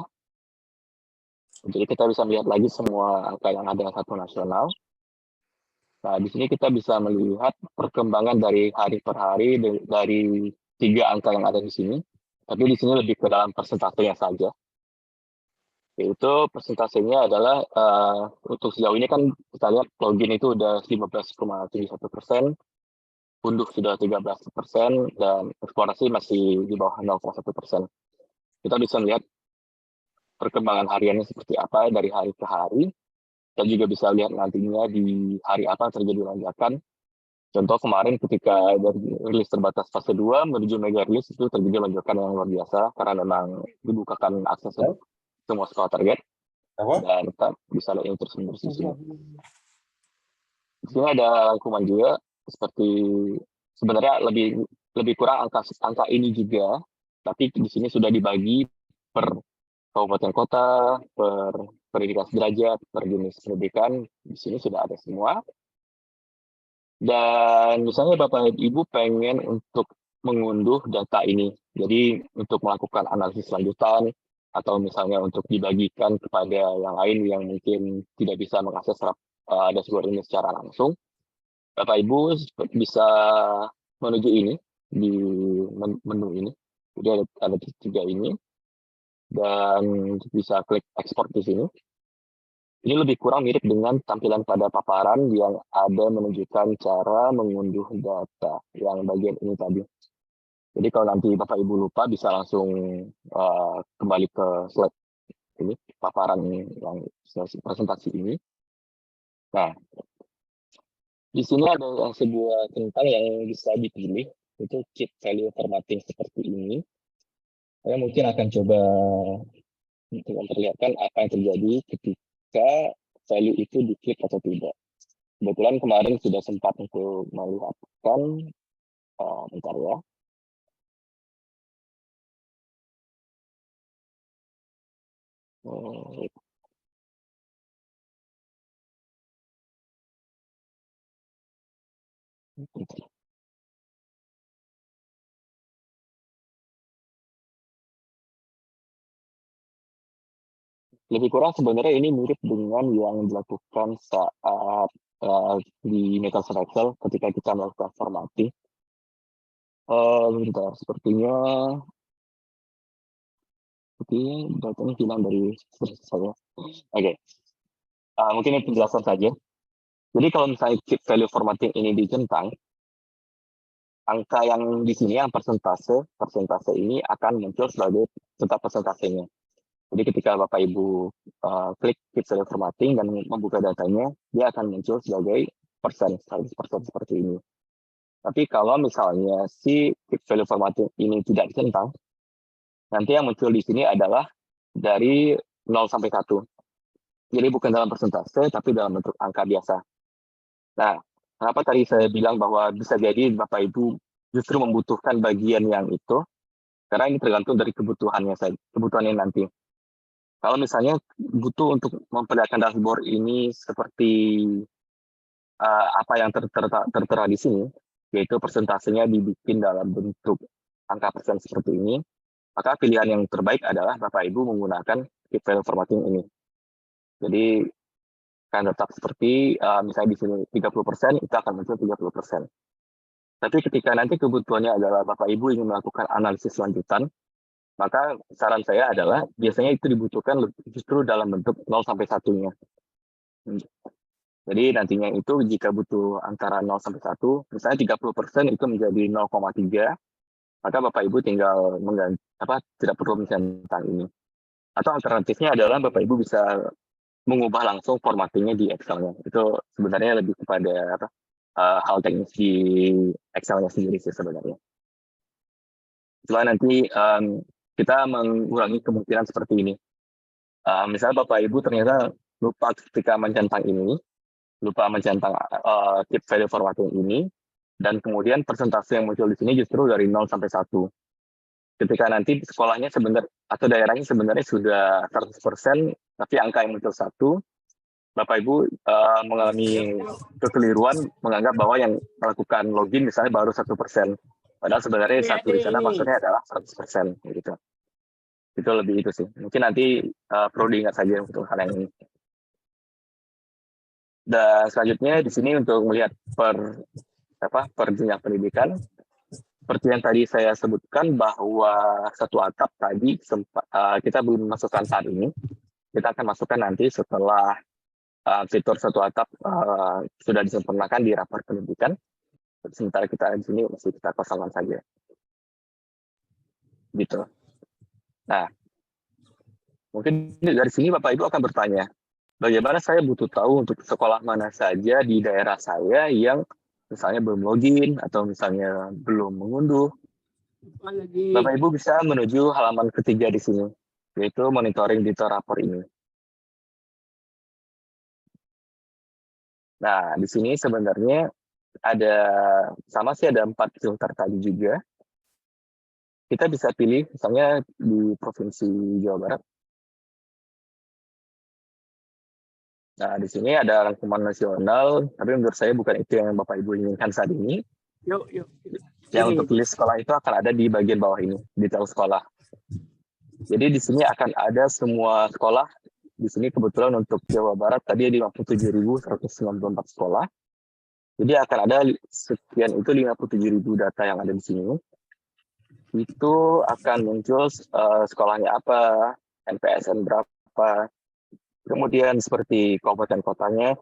Jadi kita bisa melihat lagi semua angka yang ada satu nasional. Nah, di sini kita bisa melihat perkembangan dari hari per hari dari 3 angka yang ada di sini. Tapi di sini lebih ke dalam persentasenya saja. Yaitu persentasenya adalah untuk sejauh ini kan kita lihat login itu udah 15,71%, unduh sudah 13%, dan eksplorasi masih di bawah 0,1%. Kita bisa melihat perkembangan hariannya seperti apa dari hari ke hari. Kita juga bisa lihat nantinya di hari apa terjadi lonjakan. Contoh kemarin ketika dari rilis terbatas fase 2 menuju mega rilis itu terjadi lonjakan yang luar biasa karena memang dibukakan akses untuk semua sekolah target. Dan kita bisa lihat ini terus-menerus di sini. Di sini ada rangkuman juga seperti sebenarnya lebih kurang angka ini juga, tapi di sini sudah dibagi per kabupaten kota, per pendidikan sederajat, per jenis pendidikan, di sini sudah ada semua. Dan misalnya Bapak Ibu pengen untuk mengunduh data ini, jadi untuk melakukan analisis lanjutan, atau misalnya untuk dibagikan kepada yang lain yang mungkin tidak bisa mengakses dashboard ini secara langsung, Bapak Ibu bisa menuju ini, di menu ini, jadi ada 3 ini, dan bisa klik ekspor di sini. Ini lebih kurang mirip dengan tampilan pada paparan yang ada menunjukkan cara mengunduh data yang bagian ini tadi. Jadi kalau nanti Bapak Ibu lupa bisa langsung kembali ke slide ini, paparan yang presentasi ini. Nah, di sini ada sebuah tentang yang bisa dipilih, itu keep value formatting seperti ini. Saya mungkin akan coba untuk memperlihatkan apa yang terjadi ketika value itu diklik atau tidak. Kebetulan kemarin sudah sempat untuk melihatkan, bentar ya. Lebih kurang sebenarnya ini mirip dengan yang dilakukan saat di Microsoft Excel ketika kita melakukan formatting. Bentar, sepertinya datanya hilang dari saya. Oke. Mungkin ini penjelasan saja. Jadi kalau misalnya keep value formatting ini dicentang, angka yang di sini yang persentase ini akan muncul sebagai tetap persentasenya. Jadi ketika Bapak Ibu klik keep value formatting dan membuka datanya, dia akan muncul sebagai persen seperti ini. Tapi kalau misalnya si keep value formatting ini tidak dicentang, nanti yang muncul di sini adalah dari 0 sampai 1. Jadi bukan dalam persentase, tapi dalam bentuk angka biasa. Nah, kenapa tadi saya bilang bahwa bisa jadi Bapak Ibu justru membutuhkan bagian yang itu, karena ini tergantung dari kebutuhannya nanti. Kalau misalnya butuh untuk memperlihatkan dashboard ini seperti apa yang tertera di sini, yaitu persentasenya dibikin dalam bentuk angka persen seperti ini, maka pilihan yang terbaik adalah Bapak Ibu menggunakan keep value formatting ini. Jadi kan tetap seperti misalnya di sini 30%, itu akan muncul 30%. Tapi ketika nanti kebutuhannya adalah Bapak Ibu ingin melakukan analisis lanjutan, maka saran saya adalah biasanya itu dibutuhkan justru dalam bentuk 0 sampai 1-nya. Jadi nantinya itu jika butuh antara 0 sampai 1, misalnya 30% itu menjadi 0,3, maka Bapak Ibu tinggal tidak perlu mencentang ini. Atau alternatifnya adalah Bapak Ibu bisa mengubah langsung formattingnya di Excel-nya. Itu sebenarnya lebih kepada hal teknis di Excel-nya sendiri sih sebenarnya. Cuma nanti kita mengurangi kemungkinan seperti ini. Misalnya Bapak Ibu ternyata lupa ketika mencentang ini, lupa mencentang keep value formatting ini, dan kemudian persentase yang muncul di sini justru dari 0 sampai 1. Ketika nanti sekolahnya sebenarnya atau daerahnya sebenarnya sudah 100%, tapi angka yang muncul 1, Bapak Ibu mengalami kekeliruan menganggap bahwa yang melakukan login misalnya baru 1%. Padahal sebenarnya 1 di sana maksudnya adalah 100%. Gitu. Itu lebih itu sih. Mungkin nanti perlu diingat saja untuk hal yang ini. Dan selanjutnya di sini untuk melihat per jenjang pendidikan, seperti yang tadi saya sebutkan bahwa satu atap tadi kita belum masukkan saat ini. Kita akan masukkan nanti setelah fitur satu atap sudah disempurnakan di rapor pendidikan. Sementara kita di sini masih kita kosongkan saja. Gitu. Nah, mungkin dari sini Bapak Ibu akan bertanya, bagaimana saya butuh tahu untuk sekolah mana saja di daerah saya yang misalnya belum login atau misalnya belum mengunduh. Bapak Ibu bisa menuju halaman ketiga di sini, yaitu monitoring detail rapor ini. Nah, di sini sebenarnya ada 4 filter tadi juga. Kita bisa pilih misalnya di Provinsi Jawa Barat. Nah, di sini ada rangkuman nasional, tapi menurut saya bukan itu yang Bapak Ibu inginkan saat ini. Yang untuk list sekolah itu akan ada di bagian bawah ini, detail sekolah. Jadi di sini akan ada semua sekolah. Di sini kebetulan untuk Jawa Barat tadi 57.194 sekolah. Jadi akan ada sekian itu 57.000 data yang ada di sini. Itu akan muncul sekolahnya apa, NPSN berapa, kemudian seperti kabupaten kotanya,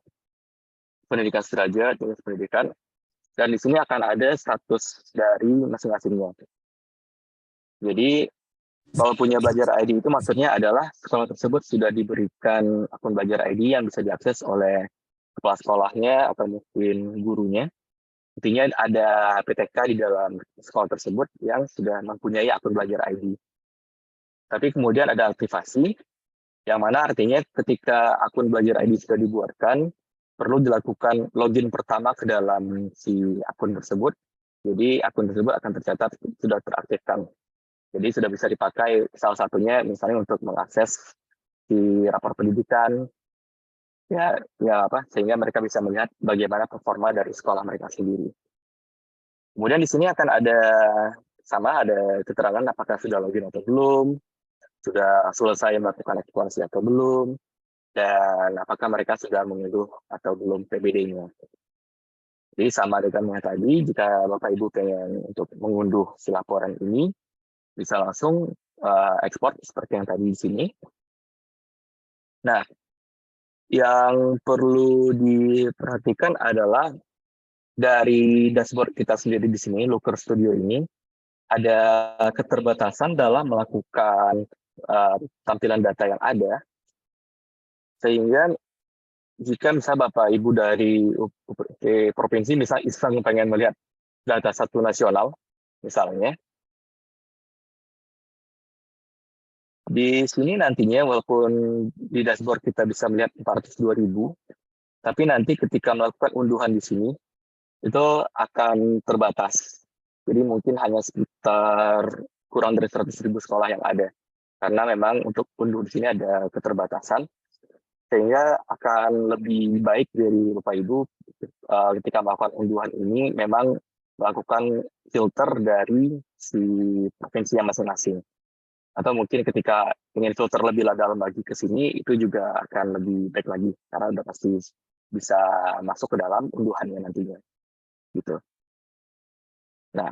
pendidikan sederajat, jenis pendidikan, dan di sini akan ada status dari masing-masingnya. Jadi kalau punya Belajar ID itu maksudnya adalah sekolah tersebut sudah diberikan akun Belajar ID yang bisa diakses oleh kepala sekolahnya atau mungkin gurunya. Intinya ada PTK di dalam sekolah tersebut yang sudah mempunyai akun Belajar ID. Tapi kemudian ada aktivasi, Yang mana artinya ketika akun belajar ID sudah dibuatkan, perlu dilakukan login pertama ke dalam si akun tersebut. Jadi akun tersebut akan tercatat sudah teraktifkan. Jadi sudah bisa dipakai salah satunya misalnya untuk mengakses di rapor pendidikan, sehingga mereka bisa melihat bagaimana performa dari sekolah mereka sendiri. Kemudian di sini akan ada keterangan apakah sudah login atau belum, sudah selesai melakukan eksplorasi atau belum, dan apakah mereka sudah mengunduh atau belum PBD-nya. Jadi sama dengan yang tadi, jika Bapak Ibu pengen untuk mengunduh si laporan ini, bisa langsung ekspor seperti yang tadi di sini. Nah, yang perlu diperhatikan adalah dari dashboard kita sendiri di sini, Looker Studio ini, ada keterbatasan dalam melakukan tampilan data yang ada, sehingga jika misalnya Bapak Ibu dari provinsi misalnya iseng pengen melihat data satu nasional, misalnya, di sini nantinya walaupun di dashboard kita bisa melihat 402.000, tapi nanti ketika melakukan unduhan di sini, itu akan terbatas. Jadi mungkin hanya sekitar kurang dari 100.000 sekolah yang ada. Karena memang untuk unduh di sini ada keterbatasan, sehingga akan lebih baik dari Bapak Ibu ketika melakukan unduhan ini memang melakukan filter dari si provinsinya masing-masing. Atau mungkin ketika ingin filter lebih dalam lagi ke sini, itu juga akan lebih baik lagi, karena udah pasti bisa masuk ke dalam unduhannya nantinya. Gitu. Nah,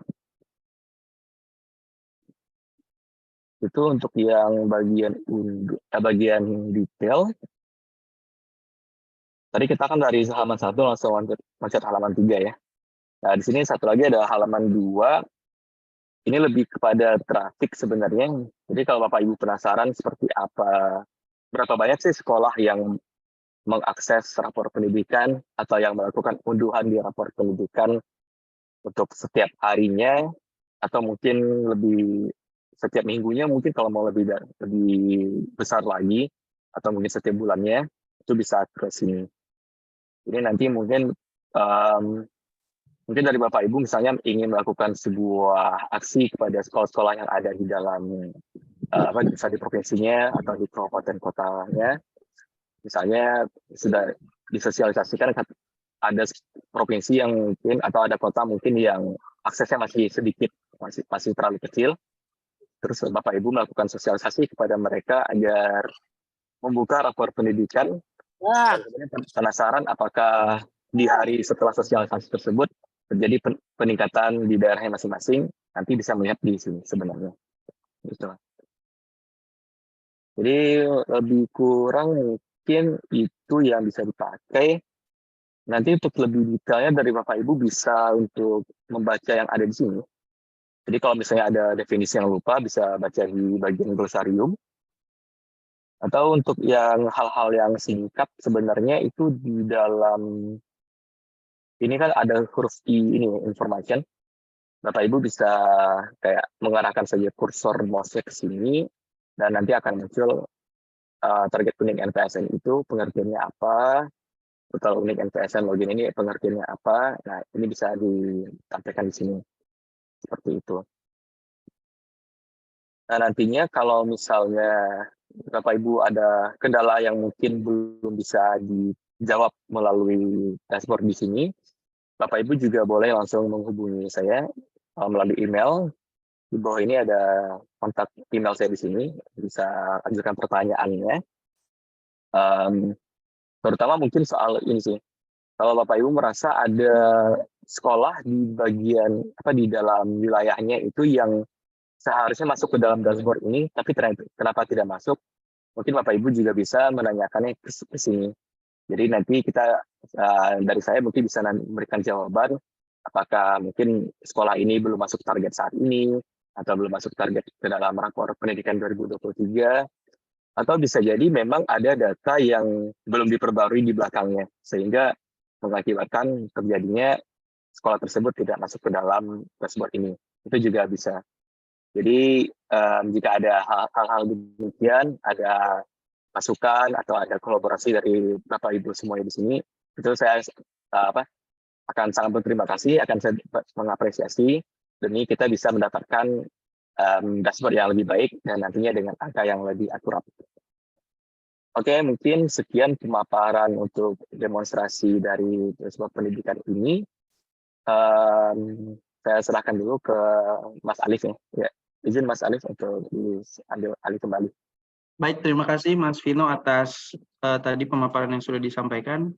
itu untuk yang bagian detail. Tadi kita kan dari halaman 1 langsung loncat halaman 3 ya. Nah, di sini satu lagi ada halaman 2. Ini lebih kepada traffic sebenarnya. Jadi kalau Bapak Ibu penasaran seperti apa, berapa banyak sih sekolah yang mengakses rapor pendidikan atau yang melakukan unduhan di rapor pendidikan untuk setiap harinya, atau mungkin lebih setiap minggunya, mungkin kalau mau lebih besar lagi, atau mungkin setiap bulannya, itu bisa ke sini. Jadi nanti mungkin dari Bapak Ibu misalnya ingin melakukan sebuah aksi kepada sekolah-sekolah yang ada di dalam bisa di provinsinya atau di kabupaten kotanya, misalnya sudah disosialisasikan ada provinsi yang mungkin atau ada kota mungkin yang aksesnya masih sedikit, masih terlalu kecil, terus Bapak Ibu melakukan sosialisasi kepada mereka agar membuka rapor pendidikan. Kemudian penasaran apakah di hari setelah sosialisasi tersebut terjadi peningkatan di daerahnya masing-masing, nanti bisa melihat di sini sebenarnya. Gitu. Jadi lebih kurang mungkin itu yang bisa dipakai. Nanti untuk lebih detailnya dari Bapak Ibu bisa untuk membaca yang ada di sini. Jadi kalau misalnya ada definisi yang lupa, bisa baca di bagian glosarium. Atau untuk yang hal-hal yang singkat sebenarnya itu di dalam ini kan ada huruf I ini information. Bapak Ibu bisa kayak mengarahkan saja kursor mouse ke sini dan nanti akan muncul target unik NPSN itu pengertiannya apa, total unik NPSN login ini pengertiannya apa. Nah, ini bisa ditampilkan di sini seperti itu. Nah, nantinya kalau misalnya Bapak Ibu ada kendala yang mungkin belum bisa dijawab melalui dashboard di sini, Bapak Ibu juga boleh langsung menghubungi saya melalui email. Di bawah ini ada kontak email saya di sini, bisa ajukan pertanyaannya. Terutama mungkin soal ini sih, kalau Bapak Ibu merasa ada sekolah di bagian di dalam wilayahnya itu yang seharusnya masuk ke dalam dashboard ini, tapi kenapa tidak masuk? Mungkin Bapak Ibu juga bisa menanyakannya ke sini. Jadi nanti kita dari saya mungkin bisa memberikan jawaban apakah mungkin sekolah ini belum masuk target saat ini atau belum masuk target ke dalam rapor pendidikan 2023, atau bisa jadi memang ada data yang belum diperbarui di belakangnya sehingga mengakibatkan terjadinya sekolah tersebut tidak masuk ke dalam dashboard ini. Itu juga bisa. Jadi jika ada hal-hal demikian, ada masukan atau ada kolaborasi dari Bapak Ibu semuanya di sini, itu saya akan sangat berterima kasih, akan saya mengapresiasi demi kita bisa mendapatkan dashboard yang lebih baik dan nantinya dengan angka yang lebih akurat. Oke, mungkin sekian pemaparan untuk demonstrasi dari dashboard pendidikan ini. Saya serahkan dulu ke Mas Alif ya. Izin Mas Alif untuk diambil alih kembali. Baik, terima kasih Mas Vino atas tadi pemaparan yang sudah disampaikan.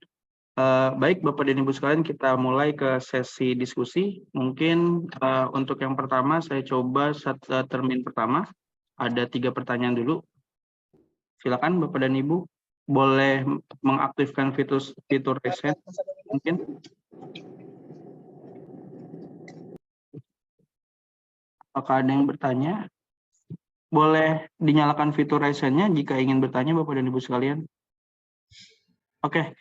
Baik, Bapak dan Ibu sekalian, kita mulai ke sesi diskusi. Mungkin untuk yang pertama, saya coba termin pertama. Ada 3 pertanyaan dulu. Silakan Bapak dan Ibu, boleh mengaktifkan fitur raise hand mungkin. Apakah ada yang bertanya? Boleh dinyalakan fitur raise hand-nya jika ingin bertanya Bapak dan Ibu sekalian. Oke,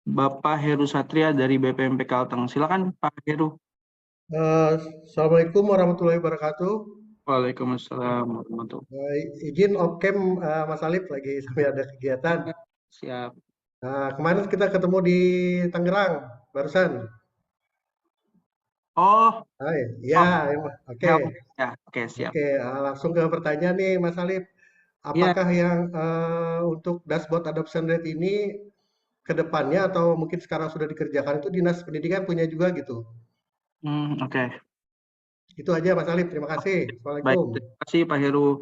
Bapak Heru Satria dari BPMP Kalteng. Silakan Pak Heru. Assalamualaikum warahmatullahi wabarakatuh. Waalaikumsalam warahmatullahi. Izin off-cam Mas Alif lagi sampai ada kegiatan. Siap. Nah, kemarin kita ketemu di Tangerang barusan. Oh, Hai, ya, oke. ya, oke, siap. Oke, langsung ke pertanyaan nih Mas Alif. Iya. Apakah yang untuk dashboard adoption rate ini ke depannya atau mungkin sekarang sudah dikerjakan itu Dinas Pendidikan punya juga gitu? Oke. Itu aja Mas Alif, terima kasih. Baik, Assalamualaikum. terima kasih Pak Heru.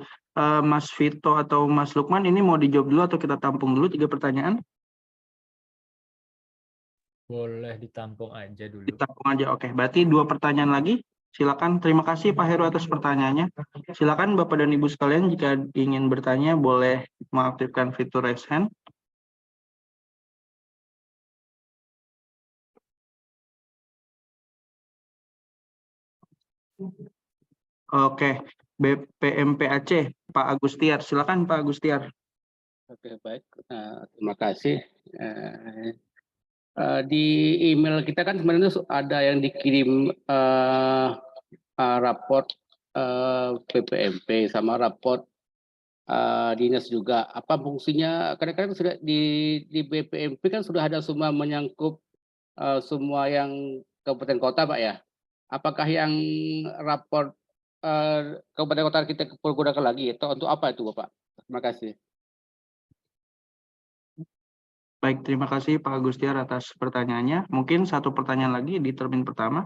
Mas Vito atau Mas Lukman, ini mau dijawab dulu atau kita tampung dulu 3 pertanyaan? Boleh ditampung aja dulu. Ditampung aja, oke. Berarti 2 pertanyaan lagi. Silakan. Terima kasih Pak Heru atas pertanyaannya. Silakan Bapak dan Ibu sekalian jika ingin bertanya boleh mengaktifkan fitur raise hand. Oke, BPMP Aceh, Pak Agustiar. Silakan Pak Agustiar. Oke, baik. Terima kasih. Di email kita kan sebenarnya ada yang dikirim raport BPMP sama raport dinas juga. Apa fungsinya? Kadang-kadang sudah di BPMP kan sudah ada semua menyangkut semua yang kabupaten kota, Pak ya. Apakah yang raport kabupaten kota kita pergunakan lagi? Atau untuk apa itu, Bapak? Terima kasih. Baik, terima kasih Pak Agustiar atas pertanyaannya. Mungkin 1 pertanyaan lagi di termin pertama.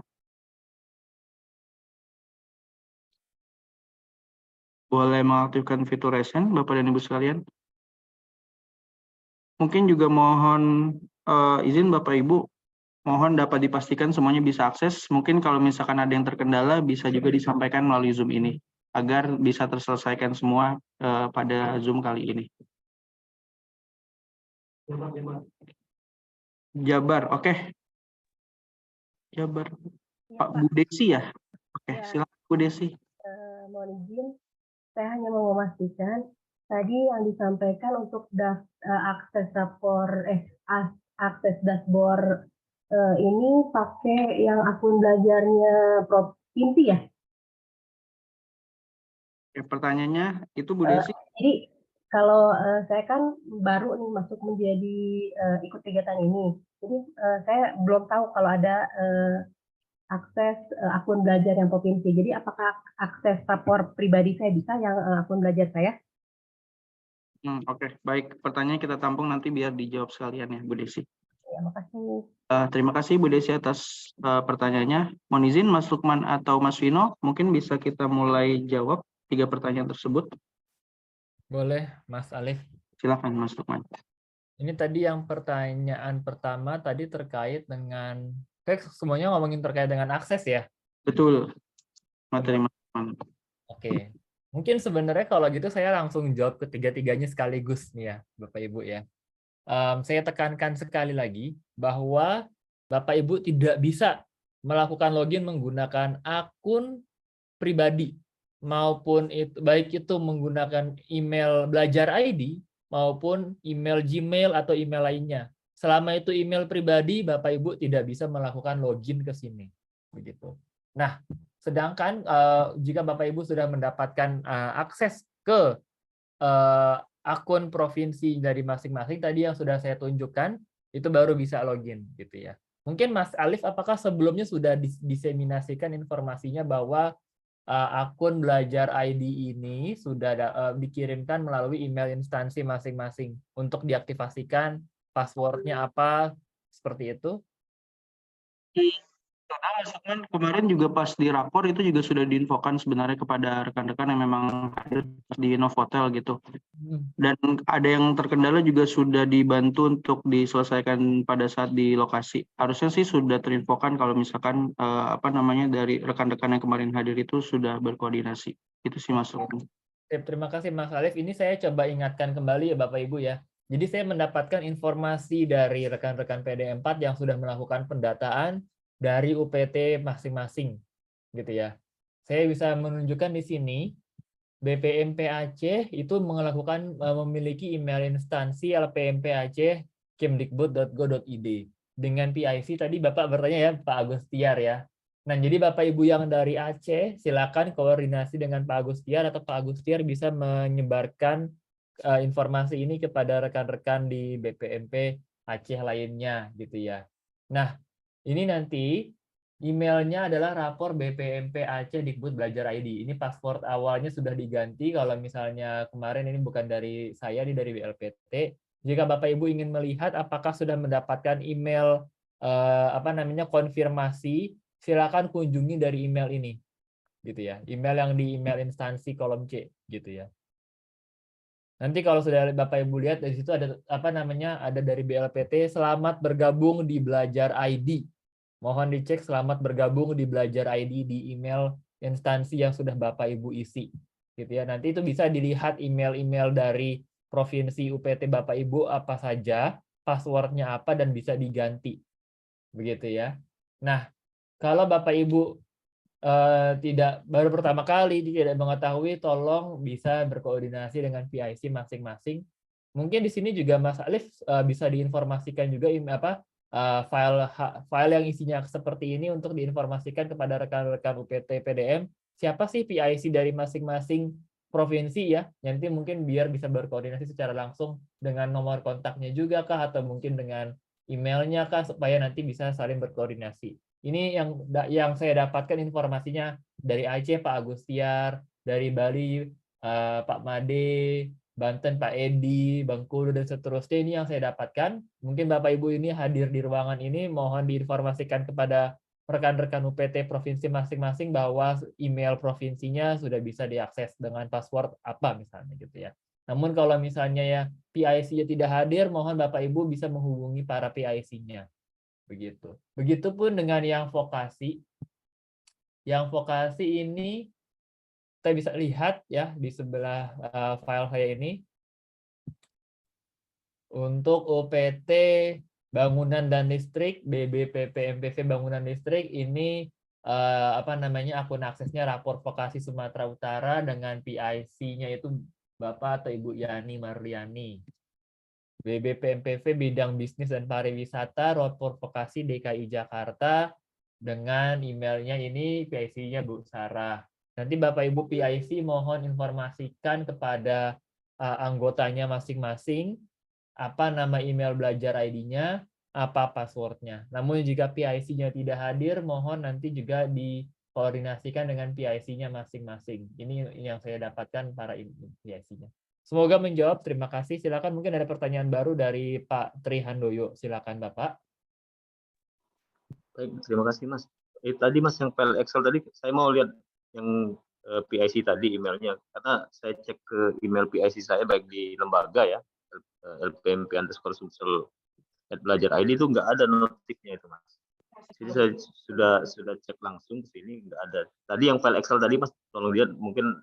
Boleh mengaktifkan fitur raise hand, Bapak dan Ibu sekalian. Mungkin juga mohon izin Bapak Ibu, mohon dapat dipastikan semuanya bisa akses. Mungkin kalau misalkan ada yang terkendala, bisa juga disampaikan melalui Zoom ini, agar bisa terselesaikan semua pada Zoom kali ini. Jabar, oke. Jabar. Ya, Pak Bu Desi ya? Oke, Ya. silakan Bu Desi. Mohon izin, saya hanya mau memastikan tadi yang disampaikan untuk akses akses dashboard ini pakai yang akun belajarnya Provinsi ya? Oke, pertanyaannya itu Bu Desi. Jadi kalau saya kan baru nih masuk menjadi ikut kegiatan ini, jadi saya belum tahu kalau ada akses akun belajar yang provinsi. Jadi apakah akses rapor pribadi saya bisa yang akun belajar saya? Oke, baik. Pertanyaannya kita tampung nanti biar dijawab sekalian ya, Bu Desi. Ya, makasih. Terima kasih Bu Desi atas pertanyaannya. Mohon izin Mas Lukman atau Mas Vino, mungkin bisa kita mulai jawab 3 pertanyaan tersebut. Boleh, Mas Alif. Silakan Mas Lukman. Ini tadi yang pertanyaan pertama tadi terkait dengan, kayak semuanya ngomongin terkait dengan akses ya? Betul, materi Mas Lukman. Oke, mungkin sebenarnya kalau gitu saya langsung jawab ketiga-tiganya sekaligus nih ya, Bapak Ibu ya. Saya tekankan sekali lagi bahwa Bapak Ibu tidak bisa melakukan login menggunakan akun pribadi maupun itu baik itu menggunakan email belajar ID maupun email Gmail atau email lainnya. Selama itu email pribadi, Bapak Ibu tidak bisa melakukan login ke sini. Begitu. Nah, sedangkan jika Bapak Ibu sudah mendapatkan akses ke akun provinsi dari masing-masing tadi yang sudah saya tunjukkan, itu baru bisa login gitu ya. Mungkin Mas Alif, apakah sebelumnya sudah diseminasikan informasinya bahwa akun belajar ID ini sudah dikirimkan melalui email instansi masing-masing untuk diaktifasikan, passwordnya apa, seperti itu? Karena Mas Lukman kemarin juga pas di rapor itu juga sudah diinfokan sebenarnya kepada rekan-rekan yang memang hadir di Novotel gitu. Dan ada yang terkendala juga sudah dibantu untuk diselesaikan pada saat di lokasi. Harusnya sih sudah terinfokan kalau misalkan dari rekan-rekan yang kemarin hadir itu sudah berkoordinasi. Itu sih Mas Lukman. Terima kasih Mas Alif. Ini saya coba ingatkan kembali ya Bapak Ibu ya. Jadi saya mendapatkan informasi dari rekan-rekan PD4 yang sudah melakukan pendataan dari UPT masing-masing gitu ya. Saya bisa menunjukkan di sini BPMP Aceh itu memiliki email instansi LPMP Aceh kemdikbud.go.id dengan PIC tadi Bapak bertanya ya Pak Agustiar ya. Nah, jadi Bapak Ibu yang dari Aceh silakan koordinasi dengan Pak Agustiar atau Pak Agustiar bisa menyebarkan informasi ini kepada rekan-rekan di BPMP Aceh lainnya gitu ya. Nah, ini nanti emailnya adalah rapor BPMP Aceh Dikbud Belajar ID. Ini password awalnya sudah diganti. Kalau misalnya kemarin ini bukan dari saya, ini dari BLPT. Jika Bapak Ibu ingin melihat apakah sudah mendapatkan email konfirmasi, silakan kunjungi dari email ini, gitu ya. Email yang di email instansi kolom C, gitu ya. Nanti kalau sudah Bapak Ibu lihat di situ ada ada dari BLPT selamat bergabung di Belajar ID. Mohon dicek selamat bergabung di Belajar ID di email instansi yang sudah Bapak Ibu isi. Gitu ya. Nanti itu bisa dilihat email-email dari provinsi UPT Bapak Ibu apa saja, passwordnya apa dan bisa diganti. Begitu ya. Nah, kalau Bapak Ibu tidak baru pertama kali tidak mengetahui, tolong bisa berkoordinasi dengan PIC masing-masing. Mungkin di sini juga Mas Alif bisa diinformasikan juga file yang isinya seperti ini untuk diinformasikan kepada rekan-rekan UPT PDM. Siapa sih PIC dari masing-masing provinsi ya? Nanti mungkin biar bisa berkoordinasi secara langsung dengan nomor kontaknya juga kah atau mungkin dengan emailnya kah supaya nanti bisa saling berkoordinasi. Ini yang saya dapatkan informasinya dari Aceh Pak Agustiar, dari Bali Pak Made, Banten Pak Edi, Bengkulu dan seterusnya. Ini yang saya dapatkan. Mungkin Bapak Ibu ini hadir di ruangan ini, mohon diinformasikan kepada rekan-rekan UPT provinsi masing-masing bahwa email provinsinya sudah bisa diakses dengan password apa misalnya gitu ya. Namun kalau misalnya ya PIC-nya tidak hadir, mohon Bapak Ibu bisa menghubungi para PIC-nya. Begitu. Begitupun dengan yang vokasi. Yang vokasi ini kita bisa lihat ya di sebelah file saya ini. Untuk UPT Bangunan dan Listrik, BBPPMPV Bangunan Listrik ini akun aksesnya rapor vokasi Sumatera Utara dengan PIC-nya itu Bapak atau Ibu Yani Marliani. BBPMPV bidang bisnis dan pariwisata, rapor vokasi DKI Jakarta dengan emailnya ini PIC-nya Bu Sarah. Nanti Bapak Ibu PIC mohon informasikan kepada anggotanya masing-masing apa nama email belajar ID-nya, apa password-nya. Namun jika PIC-nya tidak hadir, mohon nanti juga dikoordinasikan dengan PIC-nya masing-masing. Ini yang saya dapatkan para PIC-nya. Semoga menjawab. Terima kasih. Silakan mungkin ada pertanyaan baru dari Pak Tri Handoyo. Silakan Bapak. Baik, terima kasih Mas. Tadi Mas yang file Excel tadi saya mau lihat yang PIC tadi emailnya karena saya cek ke email PIC saya baik di lembaga ya LPMP_Sumsel @belajar ID itu nggak ada notifnya itu Mas. Jadi saya sudah cek langsung ke sini nggak ada. Tadi yang file Excel tadi Mas tolong lihat mungkin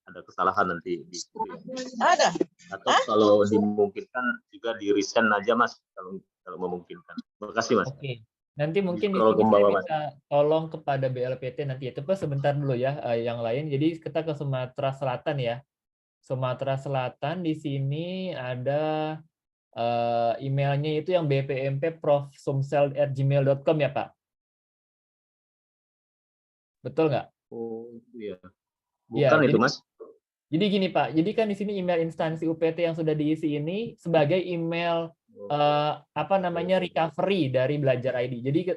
ada kesalahan nanti di ada atau kalau dimungkinkan juga di resend aja Mas kalau memungkinkan. Terima kasih Mas. Oke. Nanti mungkin di sini saya bisa tolong kepada BLPT nanti ya. Coba sebentar dulu ya yang lain. Jadi kita ke Sumatera Selatan ya. Sumatera Selatan di sini ada emailnya itu yang bpmp.profsumsel@gmail.com ya Pak. Betul nggak? Oh iya. Bukan ya, itu Mas. Jadi gini Pak, jadi kan di sini email instansi UPT yang sudah diisi ini sebagai email recovery dari Belajar ID. Jadi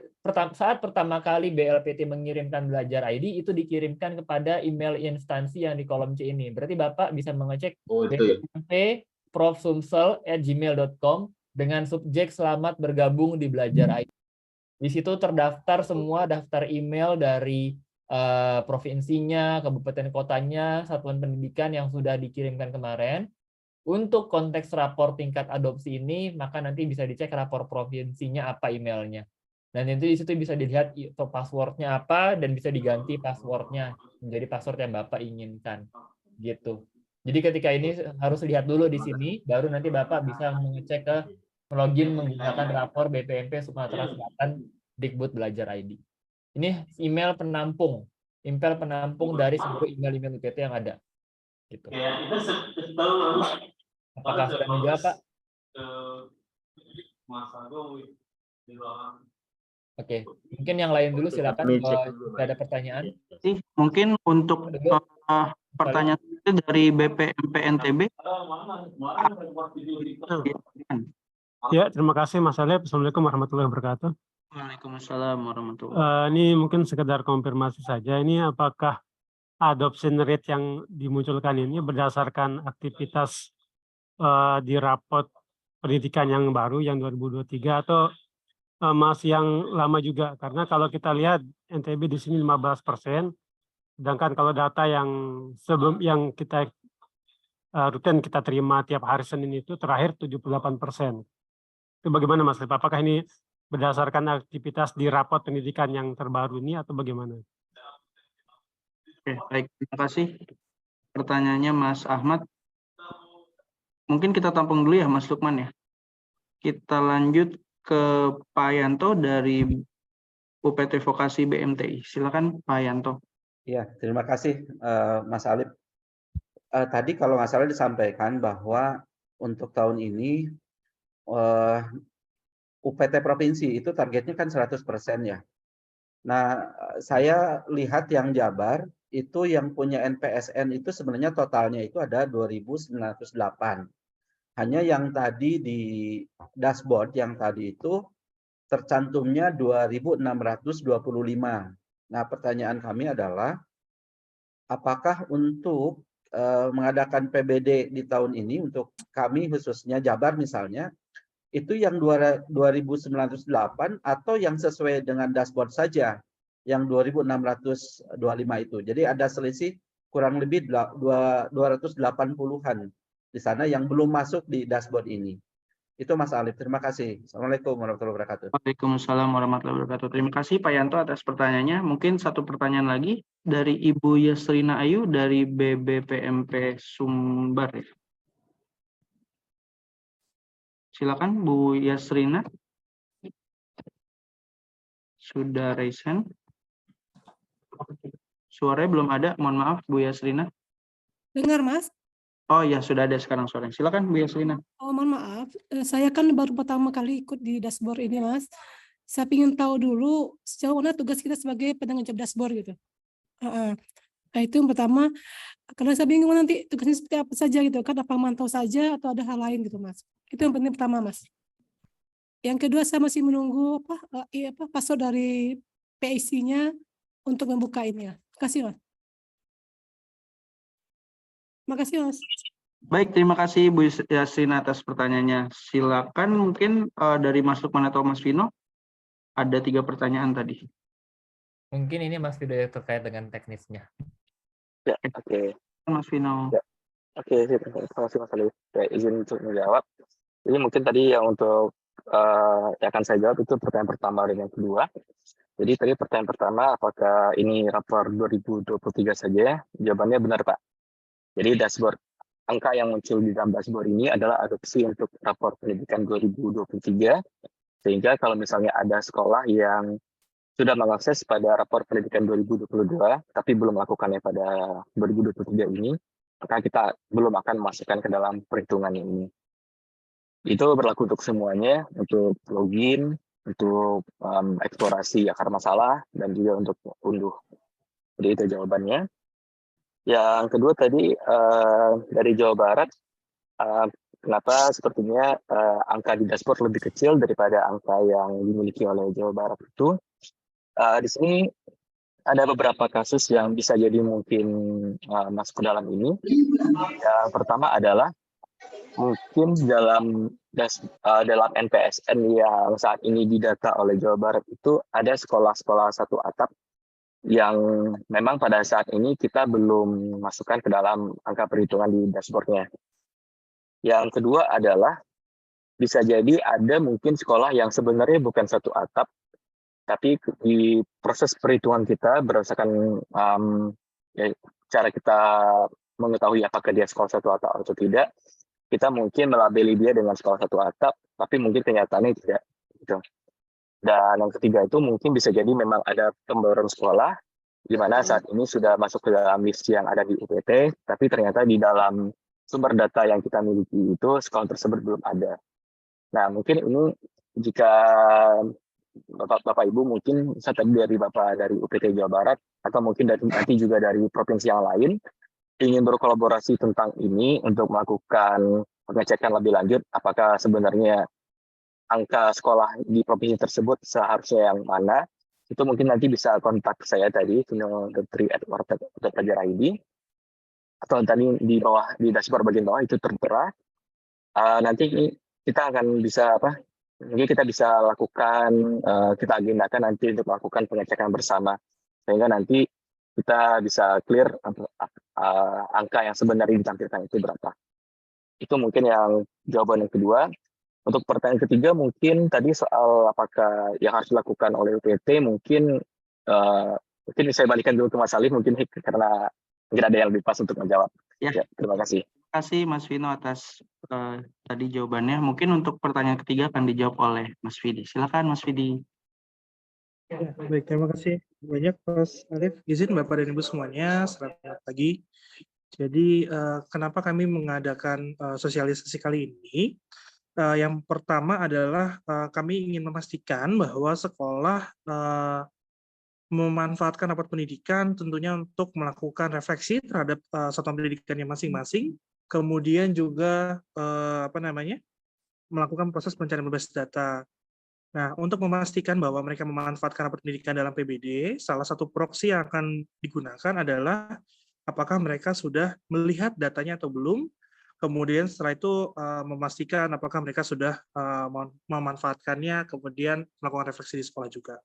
saat pertama kali BLPT mengirimkan Belajar ID itu dikirimkan kepada email instansi yang di kolom C ini. Berarti Bapak bisa mengecek bpmp.profsumsel@gmail.com dengan subjek selamat bergabung di Belajar ID. Di situ terdaftar semua daftar email dari provinsinya, kabupaten kotanya, satuan pendidikan yang sudah dikirimkan kemarin. Untuk konteks rapor tingkat adopsi ini, maka nanti bisa dicek rapor provinsinya apa emailnya. Dan nanti di situ bisa dilihat passwordnya apa dan bisa diganti passwordnya menjadi password yang Bapak inginkan. Gitu. Jadi ketika ini harus lihat dulu di sini, baru nanti Bapak bisa mengecek ke login menggunakan rapor BPMP Sumatera Selatan Dikbud Belajar ID. Ini email penampung dari seluruh email-email UPT yang ada. Gitu. Apakah sudah menjawab, Pak? Oke, mungkin yang lain dulu silakan kalau ada pertanyaan. Mungkin untuk pertanyaan itu dari BPMP NTB. Ya, terima kasih Mas Alep. Assalamualaikum warahmatullahi wabarakatuh. Waalaikumsalam warahmatullahi. Ini mungkin sekedar konfirmasi saja. Ini apakah adoption rate yang dimunculkan ini berdasarkan aktivitas di rapot pendidikan yang baru yang 2023 atau masih yang lama juga? Karena kalau kita lihat NTB di sini 15%, sedangkan kalau data yang sebelum yang kita rutin kita terima tiap hari Senin itu terakhir 78%. Itu bagaimana Mas Alep? Apakah ini berdasarkan aktivitas di rapot pendidikan yang terbaru ini atau bagaimana? Oke, baik, terima kasih. Pertanyaannya Mas Ahmad. Mungkin kita tampung dulu ya Mas Lukman ya. Kita lanjut ke Pak Yanto dari UPT Vokasi BMTI. Silakan Pak Yanto. Ya, terima kasih Mas Alip. Tadi kalau nggak salah disampaikan bahwa untuk tahun ini UPT provinsi itu targetnya kan 100% ya. Nah, saya lihat yang Jabar itu yang punya NPSN itu sebenarnya totalnya itu ada 2.908. Hanya yang tadi di dashboard yang tadi itu tercantumnya 2.625. Nah, pertanyaan kami adalah apakah untuk mengadakan PBD di tahun ini untuk kami khususnya Jabar misalnya itu yang 2.908 atau yang sesuai dengan dashboard saja yang 2.625 itu. Jadi ada selisih kurang lebih 280-an di sana yang belum masuk di dashboard ini. Itu Mas Alif. Terima kasih. Assalamualaikum warahmatullahi wabarakatuh. Waalaikumsalam warahmatullahi wabarakatuh. Terima kasih Pak Yanto atas pertanyaannya. Mungkin satu pertanyaan lagi dari Ibu Yasrina Ayu dari BBPMP Sumbar. Silakan Bu Yasrina. Sudah raise hand. Suaranya belum ada, mohon maaf Bu Yasrina. Dengar Mas? Oh ya, sudah ada sekarang suaranya. Silakan Bu Yasrina. Oh, mohon maaf, saya kan baru pertama kali ikut di dashboard ini Mas. Saya ingin tahu dulu sejauh mana tugas kita sebagai penanggung jawab dashboard gitu. Nah, itu yang pertama, karena saya bingung nanti tugasnya seperti apa saja gitu kan, apa mantau saja atau ada hal lain gitu Mas. Itu yang penting pertama Mas. Yang kedua saya masih menunggu password dari PIC-nya untuk membuka ini ya. Terima kasih Mas. Terima kasih Mas. Baik, terima kasih Bu Yasrina atas pertanyaannya. Silakan mungkin dari Mas Lukman atau Mas Vino. Ada 3 pertanyaan tadi. Mungkin ini masih terkait dengan teknisnya. Ya, oke. Mas Vino. Ya. Oke, terima kasih Mas Alif. Izin untuk menjawab. Jadi mungkin tadi yang untuk yang akan saya jawab itu pertanyaan pertama dan yang kedua. Jadi tadi pertanyaan pertama, apakah ini rapor 2023 saja? Jawabannya benar Pak. Jadi dashboard, angka yang muncul di dalam dashboard ini adalah adopsi untuk rapor pendidikan 2023. Sehingga kalau misalnya ada sekolah yang sudah mengakses pada rapor pendidikan 2022, tapi belum melakukannya pada 2023 ini, maka kita belum akan memasukkan ke dalam perhitungan ini. Itu berlaku untuk semuanya, untuk login, untuk eksplorasi akar masalah, dan juga untuk unduh. Jadi itu jawabannya. Yang kedua tadi dari Jawa Barat, kenapa sepertinya angka di dashboard lebih kecil daripada angka yang dimiliki oleh Jawa Barat itu. Di sini ada beberapa kasus yang bisa jadi mungkin masuk ke dalam ini. Yang pertama adalah mungkin dalam NPSN yang saat ini didata oleh Jawa Barat itu ada sekolah-sekolah satu atap yang memang pada saat ini kita belum masukkan ke dalam angka perhitungan di dashboard-nya. Yang kedua adalah bisa jadi ada mungkin sekolah yang sebenarnya bukan satu atap, tapi di proses perhitungan kita berdasarkan cara kita mengetahui apakah dia sekolah satu atap atau tidak, kita mungkin melabeli dia dengan sekolah satu atap, tapi mungkin kenyataannya tidak. Gitu. Dan yang ketiga itu mungkin bisa jadi memang ada pembaruan sekolah, di mana saat ini sudah masuk ke dalam list yang ada di UPT, tapi ternyata di dalam sumber data yang kita miliki itu sekolah tersebut belum ada. Nah, mungkin ini jika Bapak Ibu mungkin saya tadi dari Bapak dari UPT Jawa Barat atau mungkin nanti juga dari provinsi yang lain ingin berkolaborasi tentang ini untuk melakukan pengecekan lebih lanjut apakah sebenarnya angka sekolah di provinsi tersebut seharusnya yang mana, itu mungkin nanti bisa kontak saya tadi @warteg.pelajar.id atau tadi di bawah di dashboard bagian bawah itu tertera. Nanti kita akan bisa mungkin kita bisa lakukan, kita agendakan nanti untuk melakukan pengecekan bersama sehingga nanti kita bisa clear angka yang sebenarnya ditampilkan itu berapa. Itu mungkin yang jawaban yang kedua. Untuk pertanyaan ketiga mungkin tadi soal apakah yang harus dilakukan oleh UPT mungkin saya balikan dulu ke Mas Alif mungkin karena mungkin ada yang lebih pas untuk menjawab. Ya, terima kasih. Terima kasih Mas Vino atas tadi jawabannya. Mungkin untuk pertanyaan ketiga akan dijawab oleh Mas Vidi. Silakan Mas Vidi. Ya, baik, terima kasih banyak Mas Alif. Izin Bapak dan Ibu semuanya, selamat pagi. Jadi kenapa kami mengadakan sosialisasi kali ini? Yang pertama adalah kami ingin memastikan bahwa sekolah memanfaatkan rapat pendidikan tentunya untuk melakukan refleksi terhadap satuan pendidikannya masing-masing, kemudian juga melakukan proses pencarian berbasis data. Nah, untuk memastikan bahwa mereka memanfaatkan rapat pendidikan dalam PBD, salah satu proxy yang akan digunakan adalah apakah mereka sudah melihat datanya atau belum. Kemudian setelah itu memastikan apakah mereka sudah memanfaatkannya, kemudian melakukan refleksi di sekolah juga.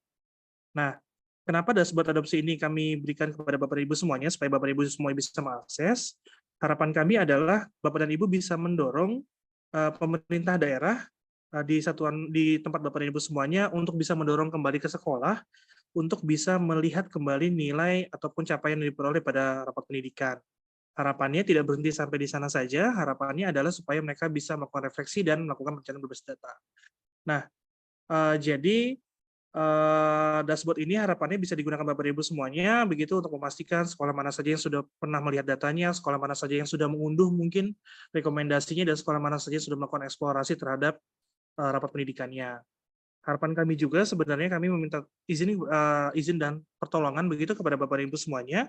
Nah, kenapa dashboard adopsi ini kami berikan kepada Bapak dan Ibu semuanya, supaya Bapak dan Ibu semuanya bisa mengakses. Harapan kami adalah Bapak dan Ibu bisa mendorong pemerintah daerah di tempat Bapak dan Ibu semuanya untuk bisa mendorong kembali ke sekolah, untuk bisa melihat kembali nilai ataupun capaian yang diperoleh pada rapat pendidikan. Harapannya tidak berhenti sampai di sana saja, harapannya adalah supaya mereka bisa melakukan refleksi dan melakukan pencarian berbasis data. Nah, jadi dashboard ini harapannya bisa digunakan Bapak Ibu semuanya, begitu untuk memastikan sekolah mana saja yang sudah pernah melihat datanya, sekolah mana saja yang sudah mengunduh mungkin rekomendasinya, dan sekolah mana saja yang sudah melakukan eksplorasi terhadap rapat pendidikannya. Harapan kami juga sebenarnya kami meminta izin dan pertolongan begitu kepada Bapak Ibu semuanya.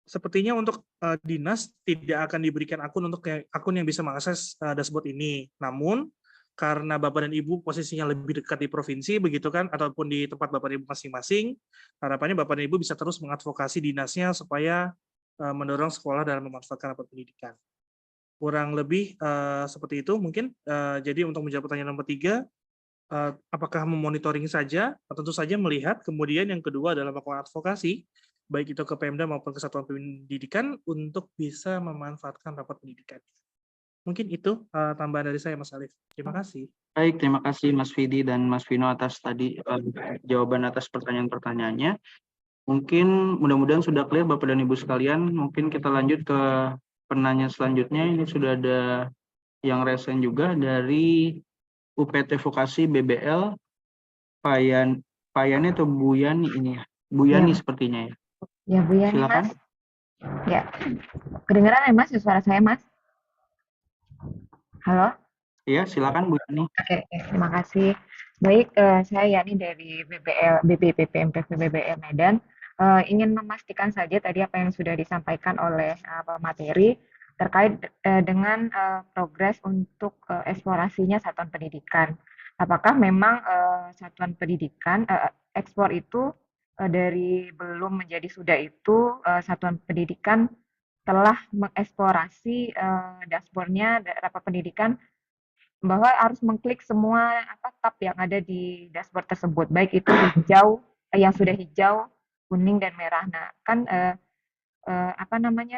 Sepertinya untuk dinas tidak akan diberikan akun yang bisa mengakses dashboard ini. Namun karena Bapak dan Ibu posisinya lebih dekat di provinsi begitu kan, ataupun di tempat Bapak dan Ibu masing-masing, harapannya Bapak dan Ibu bisa terus mengadvokasi dinasnya supaya mendorong sekolah dalam memanfaatkan rapat pendidikan. Kurang lebih seperti itu mungkin. Jadi untuk menjawab pertanyaan nomor 3, apakah memonitoring saja? Tentu saja melihat. Kemudian yang kedua adalah melakukan advokasi, baik itu ke Pemda maupun ke satuan pendidikan untuk bisa memanfaatkan rapat pendidikan. Mungkin itu tambahan dari saya, Mas Alif. Terima kasih. Baik, terima kasih Mas Vidi dan Mas Vino atas tadi jawaban atas pertanyaan-pertanyaannya. Mungkin mudah-mudahan sudah clear Bapak dan Ibu sekalian. Mungkin kita lanjut ke penanya selanjutnya. Ini sudah ada yang resen juga dari UPT Vokasi BBL, Payani atau Buyani ini ya? Buyani ya. Sepertinya ya. Ya, Buyani, silakan. Mas. Ya, kedengeran ya Mas, suara saya Mas? Halo? Iya, silakan Bu Yani. Oke, terima kasih. Baik, saya Yani dari BPMP BBL Medan. ingin memastikan saja tadi apa yang sudah disampaikan oleh pemateri terkait dengan progres untuk eksplorasinya satuan pendidikan. Apakah memang satuan pendidikan ekspor itu dari belum menjadi sudah itu satuan pendidikan telah mengeksplorasi dashboardnya rapat pendidikan bahwa harus mengklik semua tab yang ada di dashboard tersebut, baik itu hijau, yang sudah hijau, kuning dan merah. Nah, kan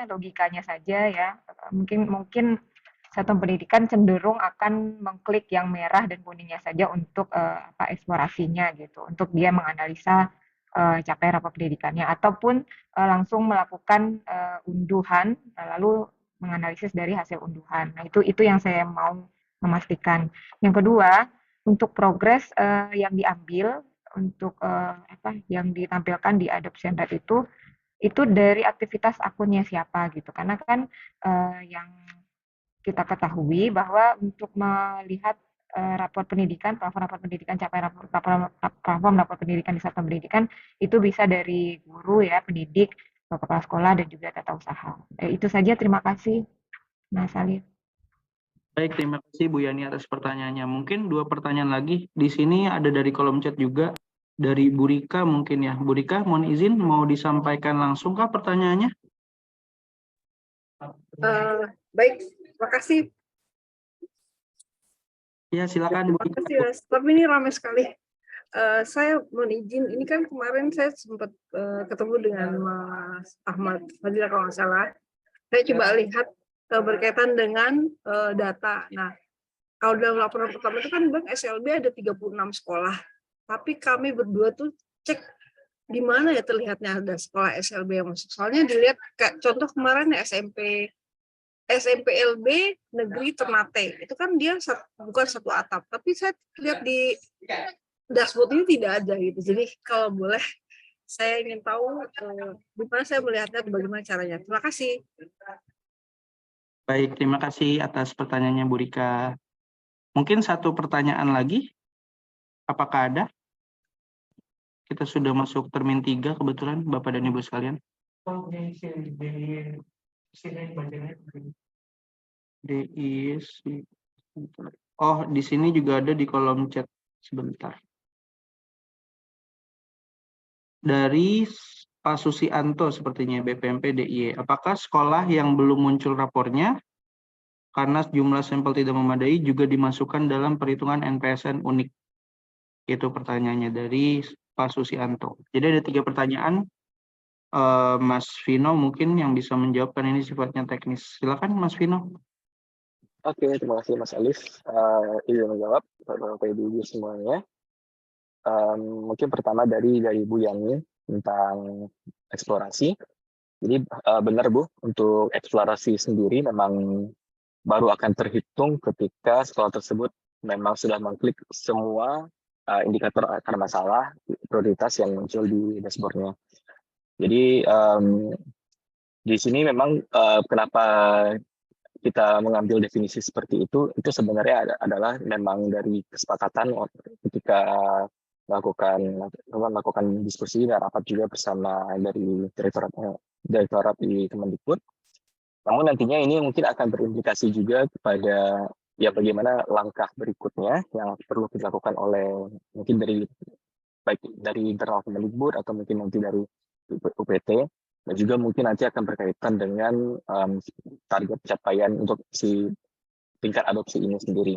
logikanya saja ya, mungkin satuan pendidikan cenderung akan mengklik yang merah dan kuningnya saja untuk eksplorasinya gitu, untuk dia menganalisa capaian rapat pendidikannya, ataupun langsung melakukan unduhan lalu menganalisis dari hasil unduhan. Nah, itu yang saya mau memastikan. Yang kedua, untuk progres yang diambil untuk yang ditampilkan di adoption rate itu dari aktivitas akunnya siapa gitu. Karena kan yang kita ketahui bahwa untuk melihat rapor pendidikan, plafon rapor pendidikan, capaian plafon rapor pendidikan di satuan pendidikan itu bisa dari guru ya, pendidik, kepala sekolah dan juga tata usaha. Itu saja, terima kasih Mas Alif. Baik, terima kasih Bu Yani atas pertanyaannya. Mungkin 2 pertanyaan lagi. Di sini ada dari kolom chat juga, dari Bu Rika mungkin ya. Bu Rika, mohon izin mau disampaikan langsung kah pertanyaannya? Baik, terima kasih. Ya, silakan Bu Rika. Terima kasih, Mas. Tapi ini ramai sekali. Saya mohon izin, ini kan kemarin saya sempat ketemu dengan Mas Ahmad Fadila kalau nggak salah. Saya coba lihat berkaitan dengan data. Nah, kalau dalam laporan pertama itu kan Bank SLB ada 36 sekolah. Tapi kami berdua tuh cek di mana ya terlihatnya ada sekolah SLB yang masuk. Soalnya dilihat contoh kemarin ya SMP LB Negeri Ternate. Itu kan dia bukan satu atap, tapi saya lihat di dashboard ini tidak ada gitu. Jadi kalau boleh saya ingin tahu di mana saya melihatnya, bagaimana caranya. Terima kasih. Baik, terima kasih atas pertanyaannya Bu Rika. Mungkin 1 pertanyaan lagi. Apakah ada? Kita sudah masuk termin 3 kebetulan Bapak dan Ibu sekalian. Oh, di sini juga ada di kolom chat. Sebentar. Dari Pak Susianto sepertinya BPMP DIY. Apakah sekolah yang belum muncul rapornya karena jumlah sampel tidak memadai juga dimasukkan dalam perhitungan NPSN unik? Itu pertanyaannya dari Pak Susianto. Jadi ada 3 pertanyaan. Mas Vino mungkin yang bisa menjawabkan, ini sifatnya teknis. Silakan Mas Vino. Oke, terima kasih Mas Alif. Izin menjawab Bapak Ibu semuanya. Mungkin pertama dari Bu Yani tentang eksplorasi. Jadi benar Bu, untuk eksplorasi sendiri memang baru akan terhitung ketika sekolah tersebut memang sudah mengklik semua indikator akar masalah prioritas yang muncul di dashboardnya. Jadi di sini memang kenapa kita mengambil definisi seperti itu sebenarnya adalah memang dari kesepakatan ketika melakukan diskusi dan rapat juga bersama dari direktorat di Kemendikbud. Namun nantinya ini mungkin akan berimplikasi juga kepada ya bagaimana langkah berikutnya yang perlu dilakukan oleh mungkin baik dari internal Kemendikbud atau mungkin nanti dari UPT, dan juga mungkin nanti akan berkaitan dengan target capaian untuk si tingkat adopsi ini sendiri.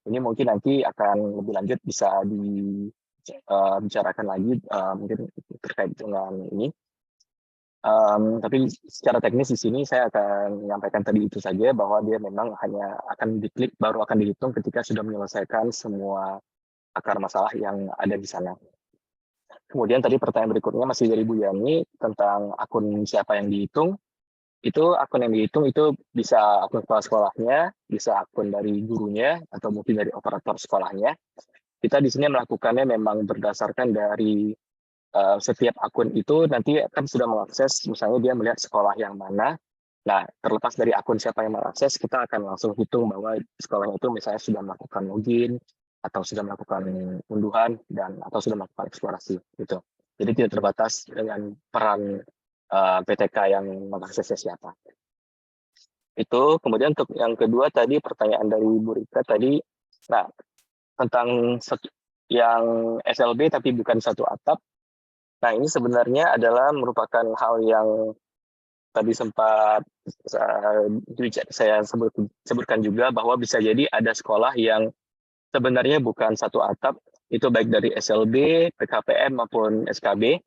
Ini mungkin nanti akan lebih lanjut bisa dibicarakan lagi mungkin terkait dengan ini. Tapi secara teknis di sini saya akan menyampaikan tadi itu saja, bahwa dia memang hanya akan diklik baru akan dihitung ketika sudah menyelesaikan semua akar masalah yang ada di sana. Kemudian tadi pertanyaan berikutnya masih dari Bu Yani tentang akun siapa yang dihitung. Itu akun yang dihitung itu bisa akun kepala sekolahnya, bisa akun dari gurunya, atau mungkin dari operator sekolahnya. Kita di sini melakukannya memang berdasarkan dari setiap akun itu nanti akan sudah mengakses, misalnya dia melihat sekolah yang mana. Nah, terlepas dari akun siapa yang mengakses, kita akan langsung hitung bahwa sekolahnya itu misalnya sudah melakukan login, atau sudah melakukan unduhan, atau sudah melakukan eksplorasi gitu. Jadi tidak terbatas dengan peran PTK yang mengaksesnya siapa. Itu kemudian untuk yang kedua tadi pertanyaan dari Bu Rika tadi, nah tentang yang SLB tapi bukan satu atap. Nah ini sebenarnya adalah merupakan hal yang tadi sempat saya sebutkan juga bahwa bisa jadi ada sekolah yang sebenarnya bukan satu atap, itu baik dari SLB, PKPM maupun SKB,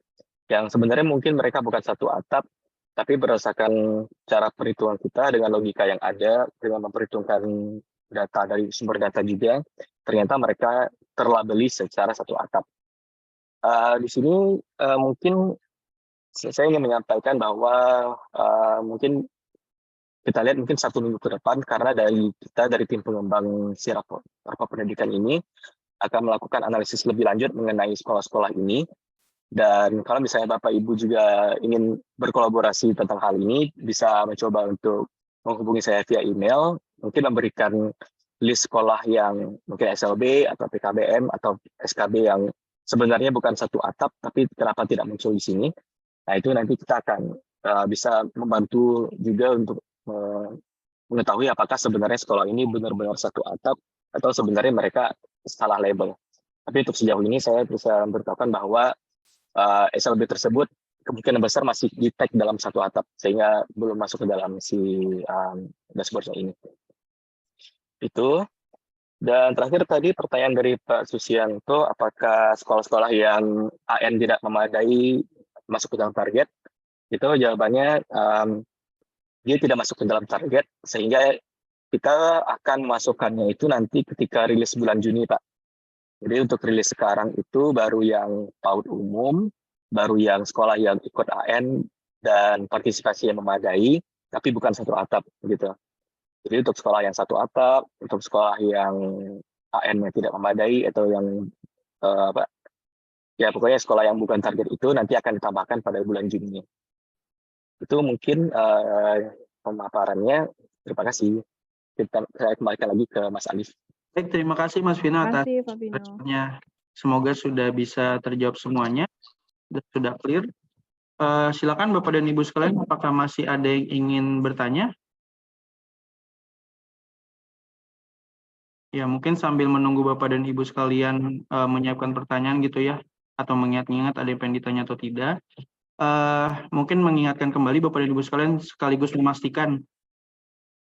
yang sebenarnya mungkin mereka bukan satu atap, tapi berdasarkan cara perhitungan kita dengan logika yang ada, dengan memperhitungkan data dari sumber data juga, ternyata mereka terlabeli secara satu atap. Di sini mungkin saya ingin menyampaikan bahwa mungkin kita lihat mungkin 1 minggu ke depan, karena dari tim pengembang si rapor pendidikan ini akan melakukan analisis lebih lanjut mengenai sekolah-sekolah ini. Dan kalau misalnya Bapak Ibu juga ingin berkolaborasi tentang hal ini, bisa mencoba untuk menghubungi saya via email, mungkin memberikan list sekolah yang mungkin SLB atau PKBM atau SKB yang sebenarnya bukan satu atap, tapi kenapa tidak muncul di sini. Nah itu nanti kita akan bisa membantu juga untuk mengetahui apakah sebenarnya sekolah ini benar-benar satu atap atau sebenarnya mereka salah label. Tapi untuk sejauh ini saya bisa memberitahukan bahwa SLB tersebut kemungkinan besar masih di-tag dalam satu atap, sehingga belum masuk ke dalam si dashboard ini. Itu. Dan terakhir tadi pertanyaan dari Pak Susianto, apakah sekolah-sekolah yang AN tidak memadai masuk ke dalam target? Itu jawabannya dia tidak masuk ke dalam target, sehingga kita akan memasukkannya itu nanti ketika rilis bulan Juni, Pak. Jadi untuk rilis sekarang itu baru yang PAUD umum, baru yang sekolah yang ikut AN dan partisipasi yang memadai, tapi bukan satu atap gitu. Jadi untuk sekolah yang satu atap, untuk sekolah yang AN-nya tidak memadai atau yang ya pokoknya sekolah yang bukan target itu nanti akan ditambahkan pada bulan Juni. Itu mungkin pemaparannya. Terima kasih. Saya kembalikan lagi ke Mas Alif. Baik, terima kasih Mas Vino atas responnya. Semoga sudah bisa terjawab semuanya dan sudah clear. Silakan Bapak dan Ibu sekalian, apakah masih ada yang ingin bertanya? Ya, mungkin sambil menunggu Bapak dan Ibu sekalian menyiapkan pertanyaan gitu ya, atau mengingat-ingat ada yang pengen ditanya atau tidak. Mungkin mengingatkan kembali Bapak dan Ibu sekalian sekaligus memastikan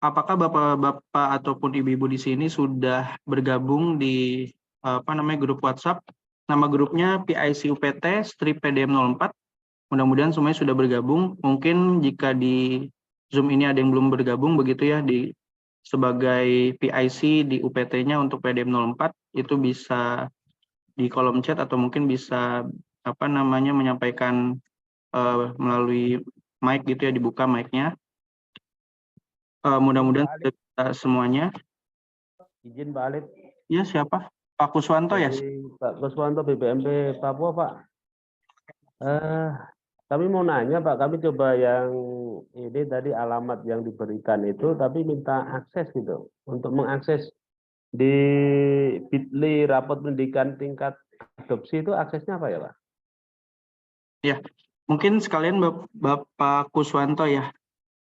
apakah Bapak-Bapak ataupun Ibu-Ibu di sini sudah bergabung di grup WhatsApp. Nama grupnya PIC UPT strip PDM 04. Mudah-mudahan semuanya sudah bergabung. Mungkin jika di Zoom ini ada yang belum bergabung begitu ya, sebagai PIC di UPT-nya untuk PDM 04 itu bisa di kolom chat atau mungkin bisa menyampaikan melalui mic gitu ya, dibuka mic-nya. Mudah-mudahan sudah bisa semuanya. Izin Pak Alif. Ya, siapa? Pak Kuswanto ya? Pak Kuswanto BPMP Papua, Pak. Kami mau nanya Pak, kami coba yang ini tadi alamat yang diberikan itu, tapi minta akses gitu. Untuk mengakses di Bitly rapot pendidikan tingkat adopsi itu aksesnya apa ya Pak? Ya, mungkin sekalian Bapak Kuswanto ya.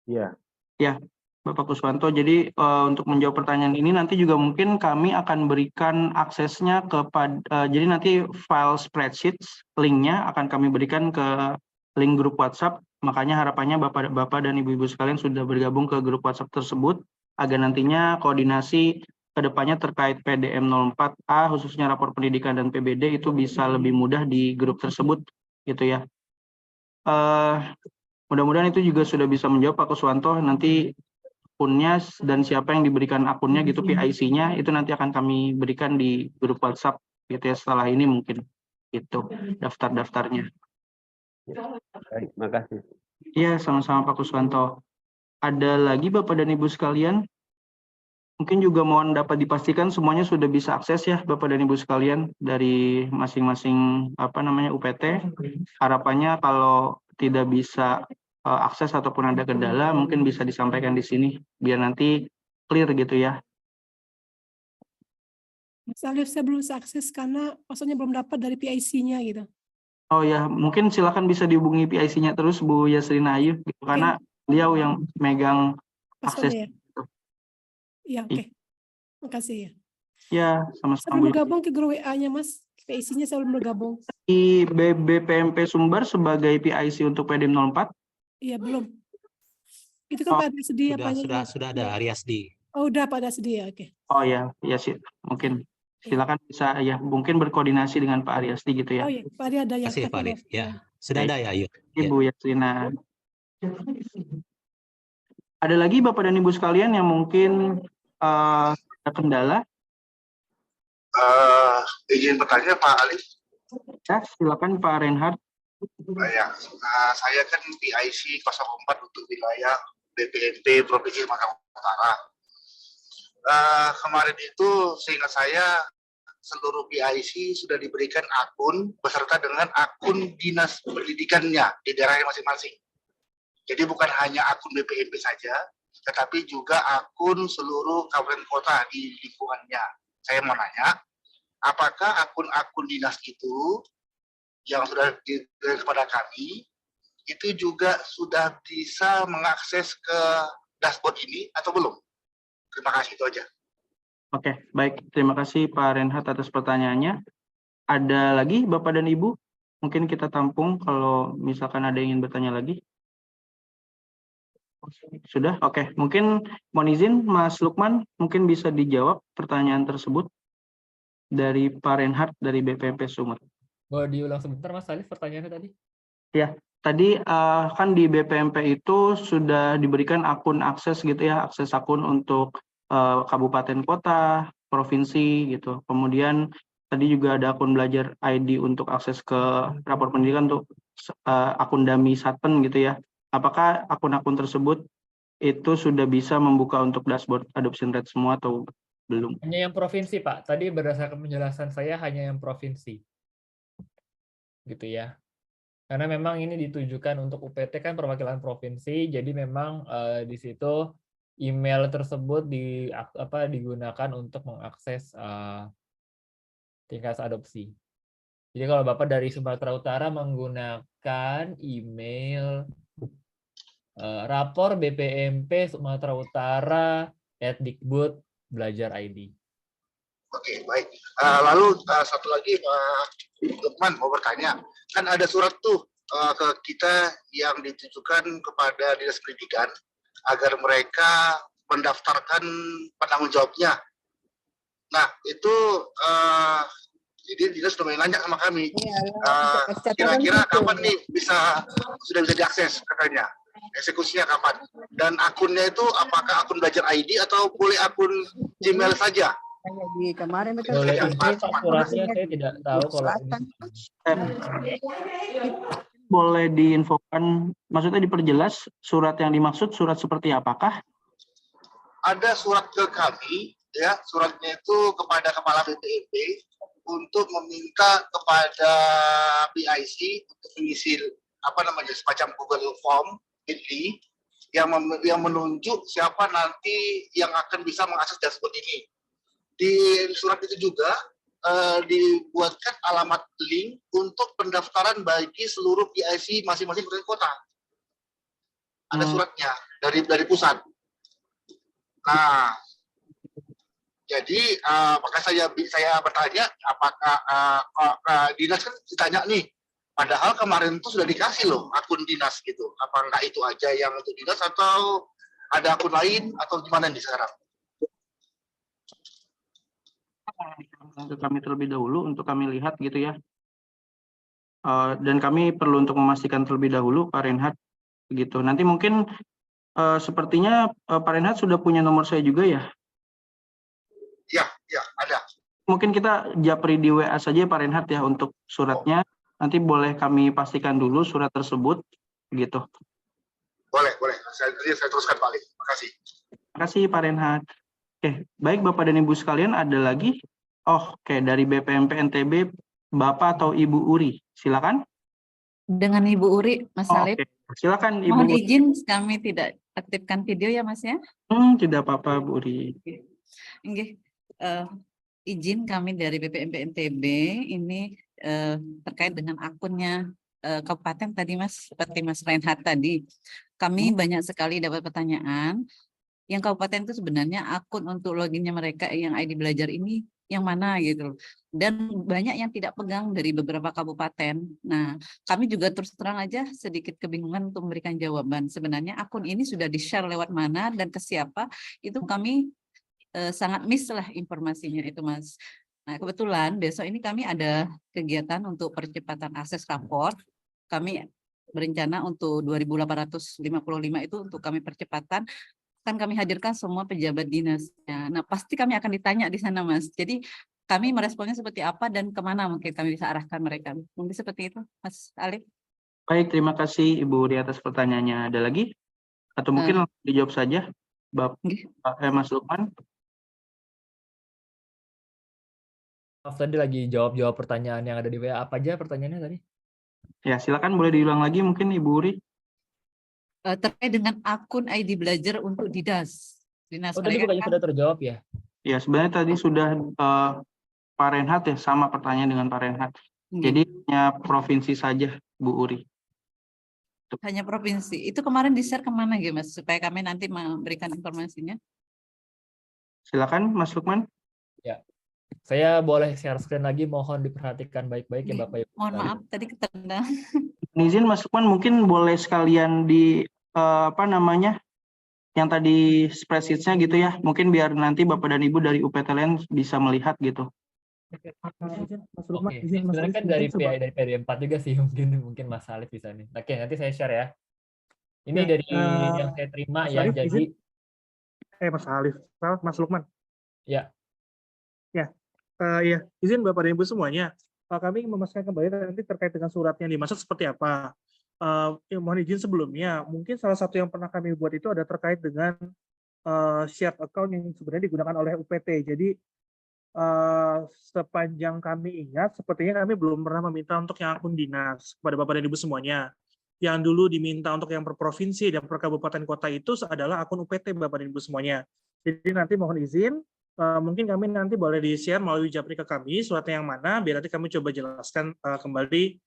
Iya. Ya, Bapak Kuswanto. Jadi untuk menjawab pertanyaan ini nanti juga mungkin kami akan berikan aksesnya kepada, jadi nanti file spreadsheets, linknya akan kami berikan ke link grup WhatsApp. Makanya harapannya Bapak dan Ibu-Ibu sekalian sudah bergabung ke grup WhatsApp tersebut, agar nantinya koordinasi kedepannya terkait PDM 04A, khususnya rapor pendidikan dan PBD itu bisa lebih mudah di grup tersebut, gitu ya. Mudah-mudahan itu juga sudah bisa menjawab Pak Kuswanto. Nanti akunnya dan siapa yang diberikan akunnya gitu, PIC-nya itu nanti akan kami berikan di grup WhatsApp gitu ya setelah ini mungkin itu daftar-daftarnya. Baik, makasih. Iya, sama-sama Pak Kuswanto. Ada lagi Bapak dan Ibu sekalian? Mungkin juga mohon dapat dipastikan semuanya sudah bisa akses ya Bapak dan Ibu sekalian dari masing-masing UPT. Harapannya kalau tidak bisa akses ataupun ada kendala mungkin bisa disampaikan di sini biar nanti clear gitu ya. Mas Alif, saya belum bisa akses karena maksudnya belum dapat dari PIC-nya gitu. Oh ya, mungkin silakan bisa dihubungi PIC-nya terus Bu Yasrina Ayu, gitu, karena beliau yang megang akses. Password ya. Iya, oke. Makasih ya. Ya, Saya sama-sama belum Bu. bergabung ke grup WA-nya, Mas. PIC-nya saya belum bergabung. Di BPMP Sumber sebagai PIC untuk PDM 04? Iya, belum. Itu kan Pak Dasdi apanya? Sudah ada Ariasdi. Oh, udah Pak Dasdi ya, oke. Oh ya, ya sih, mungkin silakan bisa ya, mungkin berkoordinasi dengan Pak Ariasdi gitu ya. Oh iya, Pak Ari ada ya. Terima kasih Pak Ari. Ya, sudah ada ya, Ayu. Ibu Yasrina. Ada lagi Bapak dan Ibu sekalian yang mungkin ada kendala? Izin bertanya Pak Ali. Ya, silakan Pak Reinhard. Ya, saya kan PIC 04 untuk wilayah BPMP Provinsi Sumatera Utara. Kemarin itu seingat saya seluruh PIC sudah diberikan akun beserta dengan akun dinas pendidikannya di daerahnya masing-masing. Jadi bukan hanya akun BPMP saja, tetapi juga akun seluruh kabupaten kota di lingkungannya. Saya mau nanya, apakah akun-akun dinas itu yang sudah diberikan kepada kami, itu juga sudah bisa mengakses ke dashboard ini atau belum? Terima kasih, itu aja. Oke, baik. Terima kasih Pak Reinhard atas pertanyaannya. Ada lagi Bapak dan Ibu? Mungkin kita tampung kalau misalkan ada yang ingin bertanya lagi. Sudah? Oke. Mungkin mohon izin Mas Lukman, mungkin bisa dijawab pertanyaan tersebut dari Pak Reinhard dari BPMP Sumber. Boleh diulang sebentar Mas Alif pertanyaannya tadi? Ya, tadi kan di BPMP itu sudah diberikan akun akses gitu ya, akses akun untuk kabupaten kota, provinsi gitu. Kemudian tadi juga ada akun belajar ID untuk akses ke rapor pendidikan untuk akun dummy Satpen gitu ya. Apakah akun-akun tersebut itu sudah bisa membuka untuk dashboard adoption rate semua atau belum? Hanya yang provinsi Pak. Tadi berdasarkan penjelasan saya hanya yang provinsi. Gitu ya. Karena memang ini ditujukan untuk UPT kan perwakilan provinsi, jadi memang di situ email tersebut digunakan untuk mengakses tingkat adopsi. Jadi kalau Bapak dari Sumatera Utara menggunakan email rapor BPMP Sumatera Utara @dikbud belajar ID. Oke, baik. Lalu satu lagi Pak Lukman mau bertanya, kan ada surat tuh ke kita yang ditujukan kepada Dinas Pendidikan agar mereka mendaftarkan penanggung jawabnya. Nah, itu jadi Dinas sudah nanya sama kami, kira-kira kapan nih sudah bisa diakses katanya, eksekusinya kapan? Dan akunnya itu apakah akun belajar ID atau boleh akun Gmail saja? Di kemarin itu boleh izin suratnya saya tidak tahu kalau boleh diinfokan, maksudnya diperjelas surat yang dimaksud surat seperti apakah? Ada surat ke kami, ya suratnya itu kepada Kepala BPMP untuk meminta kepada PIC untuk mengisi semacam Google Form yang menunjuk siapa nanti yang akan bisa mengakses dashboard ini. Di surat itu juga dibuatkan alamat link untuk pendaftaran bagi seluruh PIC masing-masing kota. Ada suratnya dari pusat. Nah, jadi maka saya bertanya apakah dinas kan ditanya nih, padahal kemarin itu sudah dikasih loh akun dinas gitu. Apa enggak itu aja yang untuk dinas atau ada akun lain atau gimana nih sekarang? Untuk kami terlebih dahulu, untuk kami lihat gitu ya. Dan kami perlu untuk memastikan terlebih dahulu Pak Reinhard gitu. Nanti mungkin sepertinya Pak Reinhard sudah punya nomor saya juga ya? Ya, ada. Mungkin kita japri di WA saja Pak Reinhard ya untuk suratnya. Nanti boleh kami pastikan dulu surat tersebut gitu. Boleh. Saya teruskan Pak Ali. Terima kasih. Terima kasih Pak Reinhard. Oke, baik Bapak dan Ibu sekalian, ada lagi? Oke, dari BPMP NTB, Bapak atau Ibu Uri, silakan. Dengan Ibu Uri, Mas Alif. Silakan Ibu. Mohon izin kami tidak aktifkan video ya Mas ya. Tidak apa-apa Bu Uri. Izin kami dari BPMP NTB ini terkait dengan akunnya kabupaten tadi Mas, seperti Mas Reinhardt tadi, kami banyak sekali dapat pertanyaan. Yang kabupaten itu sebenarnya akun untuk loginnya mereka yang ID Belajar ini yang mana gitu. Dan banyak yang tidak pegang dari beberapa kabupaten. Nah, kami juga terus terang aja sedikit kebingungan untuk memberikan jawaban. Sebenarnya akun ini sudah di-share lewat mana dan ke siapa, itu kami sangat miss lah informasinya itu Mas. Nah, kebetulan besok ini kami ada kegiatan untuk percepatan akses rapor. Kami berencana untuk 2.855 itu untuk kami percepatan, akan kami hadirkan semua pejabat dinasnya. Nah, pasti kami akan ditanya di sana, Mas. Jadi kami meresponnya seperti apa dan kemana mungkin kami bisa arahkan mereka. Mungkin seperti itu, Mas Alif. Baik, terima kasih Ibu Uri atas pertanyaannya. Ada lagi? Atau mungkin langsung dijawab saja, Mas Lukman? Maaf, tadi lagi jawab pertanyaan yang ada di WA. Apa aja pertanyaannya tadi? Ya, silakan boleh diulang lagi mungkin Ibu Uri. Terkait dengan akun ID Belajar untuk Dinas. Tadi bukannya sudah terjawab ya? Ya, sebenarnya tadi sudah Pak Reinhardt ya, sama pertanyaan dengan Pak Reinhardt. Jadi hanya provinsi saja, Bu Uri. Hanya provinsi. Itu kemarin di-share kemana gitu, Mas? Supaya kami nanti memberikan informasinya. Silakan, Mas Lukman. Ya. Saya boleh share screen lagi, mohon diperhatikan baik-baik ya Bapak Ibu. Mohon maaf, tadi ketendang. Izin Mas Lukman, mungkin boleh sekalian di yang tadi spreadsheet-nya gitu ya, mungkin biar nanti Bapak dan Ibu dari UPTLN bisa melihat gitu. Oke, sebenarnya kan dari PD4 juga sih, mungkin Mas Alif bisa nih. Oke, nanti saya share ya. Ini Ya, dari yang saya terima Mas ya, Alif, jadi Mas Alif, Mas Lukman. Ya. Ya, izin Bapak dan Ibu semuanya. Kami ingin memastikan kembali nanti terkait dengan surat yang dimaksud seperti apa. Mohon izin sebelumnya, mungkin salah satu yang pernah kami buat itu ada terkait dengan shared account yang sebenarnya digunakan oleh UPT. Jadi sepanjang kami ingat, sepertinya kami belum pernah meminta untuk yang akun dinas kepada Bapak dan Ibu semuanya. Yang dulu diminta untuk yang per provinsi dan per kabupaten kota itu adalah akun UPT Bapak dan Ibu semuanya. Jadi nanti mohon izin, mungkin kami nanti boleh di-share melalui Japri ke kami suratnya yang mana, biar nanti kami coba jelaskan kembali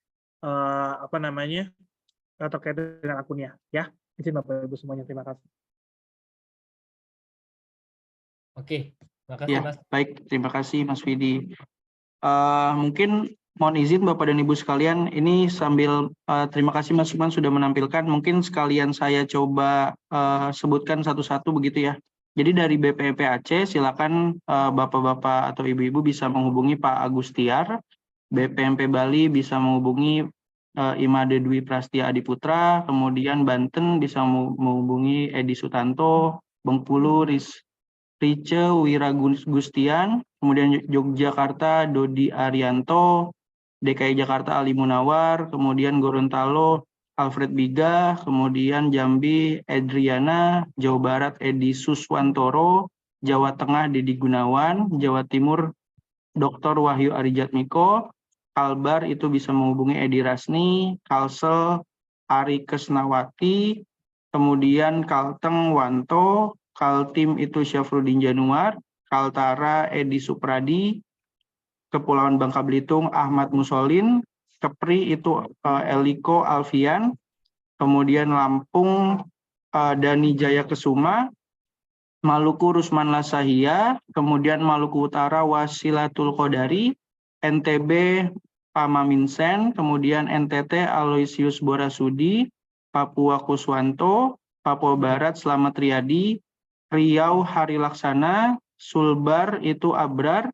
terkait dengan akunnya ya. Izin Bapak Ibu semuanya, terima kasih. Oke, terima kasih Mas. Baik, terima kasih Mas Widi. Mungkin mohon izin Bapak dan Ibu sekalian, ini sambil terima kasih Mas Lukman sudah menampilkan, mungkin sekalian saya coba sebutkan satu-satu begitu ya. Jadi dari BPMP Aceh, silakan Bapak-Bapak atau Ibu-Ibu bisa menghubungi Pak Agustiar. BPMP Bali bisa menghubungi Imade Dwi Prastia Adiputra. Kemudian Banten bisa menghubungi Edi Sutanto. Bengkulu Rice Wira Gustian. Kemudian Yogyakarta Dodi Arianto. DKI Jakarta Ali Munawar. Kemudian Gorontalo Alfred Biga, kemudian Jambi Edriana, Jawa Barat Edi Suswantoro, Jawa Tengah Dedi Gunawan, Jawa Timur Dr. Wahyu Arijatmiko, Kalbar itu bisa menghubungi Edi Rasni, Kalsel Ari Kesnawati, kemudian Kalteng Wanto, Kaltim itu Syafruddin Januar, Kaltara Edi Supradi, Kepulauan Bangka Belitung Ahmad Musolin, Kepri itu Eliko Alfian, kemudian Lampung Dani Jaya Kesuma, Maluku Rusman Lasahia, kemudian Maluku Utara Wasilatul Qodari, NTB Pamaminsen, kemudian NTT Aloysius Borasudi, Papua Kuswanto, Papua Barat Slamet Riyadi, Riau Hari Laksana, Sulbar itu Abrar,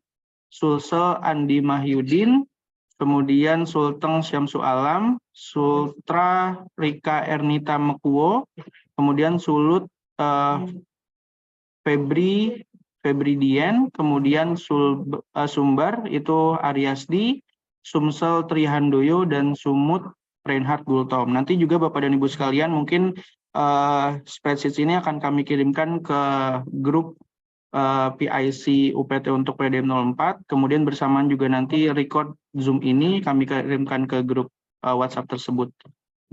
Sulsel Andi Mahyudin, kemudian Sulteng Syamsu Alam, Sultra Rika Ernita Mekuwo, kemudian Sulut Febri Dien, kemudian Sumbar itu Ariasdi, Sumsel Trihandoyo, dan Sumut Reinhard Gultom. Nanti juga Bapak dan Ibu sekalian mungkin spreadsheet ini akan kami kirimkan ke grup PIC UPT untuk PDM 04, kemudian bersamaan juga nanti record Zoom ini kami kirimkan ke grup WhatsApp tersebut.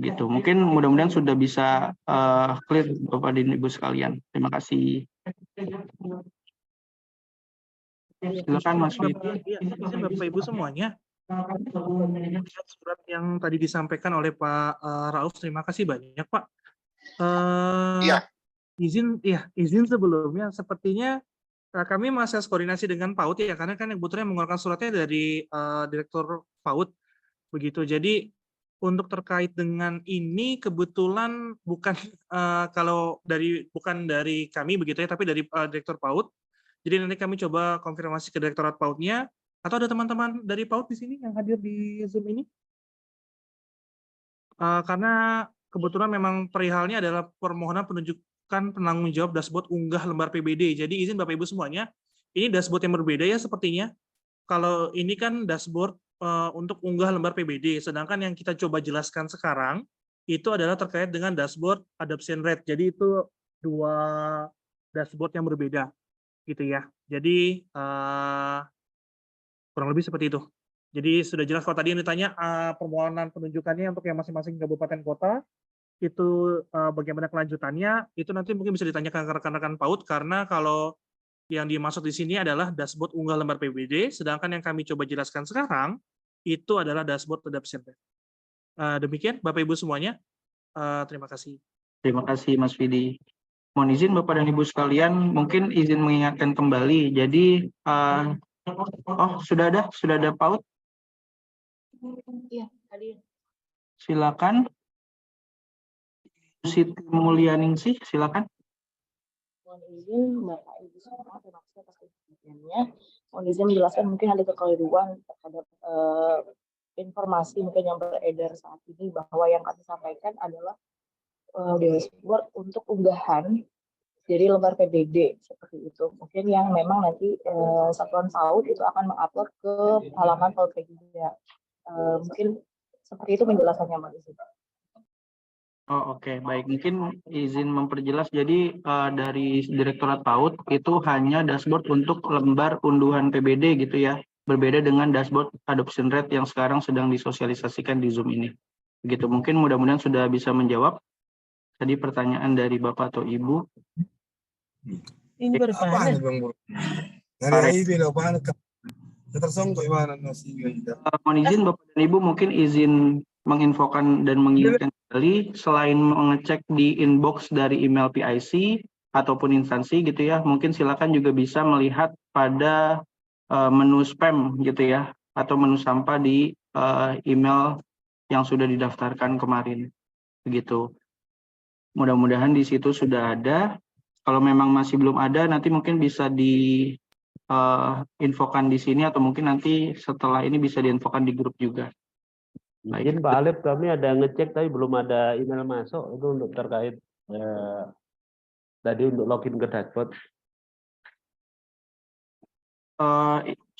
Gitu. Mungkin mudah-mudahan sudah bisa clear Bapak dan Ibu sekalian. Terima kasih. Silakan Mas Widi. Bapak Ibu semuanya, Surat yang tadi disampaikan oleh Pak Rauf, terima kasih banyak Pak. Iya. Izin sebelumnya, sepertinya kami masih harus koordinasi dengan PAUD ya, karena kan kebetulan yang mengeluarkan suratnya dari Direktur PAUD begitu. Jadi untuk terkait dengan ini kebetulan bukan bukan dari kami begitu ya, tapi dari Direktur PAUD. Jadi nanti kami coba konfirmasi ke Direktorat PAUD-nya. Atau ada teman-teman dari PAUD di sini yang hadir di Zoom ini? Karena kebetulan memang perihalnya adalah permohonan penunjukan penanggung jawab dashboard unggah lembar PBD. Jadi izin Bapak Ibu semuanya, ini dashboard yang berbeda ya sepertinya. Kalau ini kan dashboard untuk unggah lembar PBD, sedangkan yang kita coba jelaskan sekarang itu adalah terkait dengan dashboard adoption rate. Jadi itu dua dashboard yang berbeda, gitu ya. Jadi kurang lebih seperti itu. Jadi sudah jelas kalau tadi yang ditanya permohonan penunjukannya untuk yang masing-masing kabupaten kota itu bagaimana kelanjutannya, itu nanti mungkin bisa ditanyakan ke rekan-rekan PAUD, karena kalau yang dimaksud di sini adalah dashboard unggah lembar PBD, sedangkan yang kami coba jelaskan sekarang itu adalah dashboard adoption rate. Demikian Bapak Ibu semuanya. Terima kasih. Terima kasih Mas Vidi. Mohon izin Bapak dan Ibu sekalian, mungkin izin mengingatkan kembali. Jadi sudah ada PAUD. Iya, hadir. Silakan. Siti Mulyaningsih, silakan. Mohon izin Bapak Ibu semua, terima kasih atas perhatiannya. Mohon izin menjelaskan mungkin ada kekeliruan terhadap informasi mungkin yang beredar saat ini, bahwa yang kami sampaikan adalah dashboard untuk unggahan jadi lembar PBD seperti itu. Mungkin yang memang nanti Satuan PAUD itu akan mengupload ke halaman PAUDpedia. Mungkin seperti itu penjelasannya Mbak Izin. Oke, baik. Mungkin izin memperjelas. Jadi dari Direktorat PAUD itu hanya dashboard untuk lembar unduhan PBD gitu ya. Berbeda dengan dashboard adoption rate yang sekarang sedang disosialisasikan di Zoom ini. Begitu. Mungkin mudah-mudahan sudah bisa menjawab tadi pertanyaan dari Bapak atau Ibu. Ini berpanas. Mohon izin Bapak dan Ibu, mungkin izin menginfokan dan mengingatkan kembali, selain mengecek di inbox dari email PIC ataupun instansi gitu ya, mungkin silakan juga bisa melihat pada menu spam gitu ya, atau menu sampah di email yang sudah didaftarkan kemarin. Begitu. Mudah-mudahan di situ sudah ada. Kalau memang masih belum ada, nanti mungkin bisa diinfokan di sini, atau mungkin nanti setelah ini bisa diinfokan di grup juga. Mungkin Pak Alif, kami ada ngecek tapi belum ada email masuk itu untuk terkait tadi untuk login ke dashboard.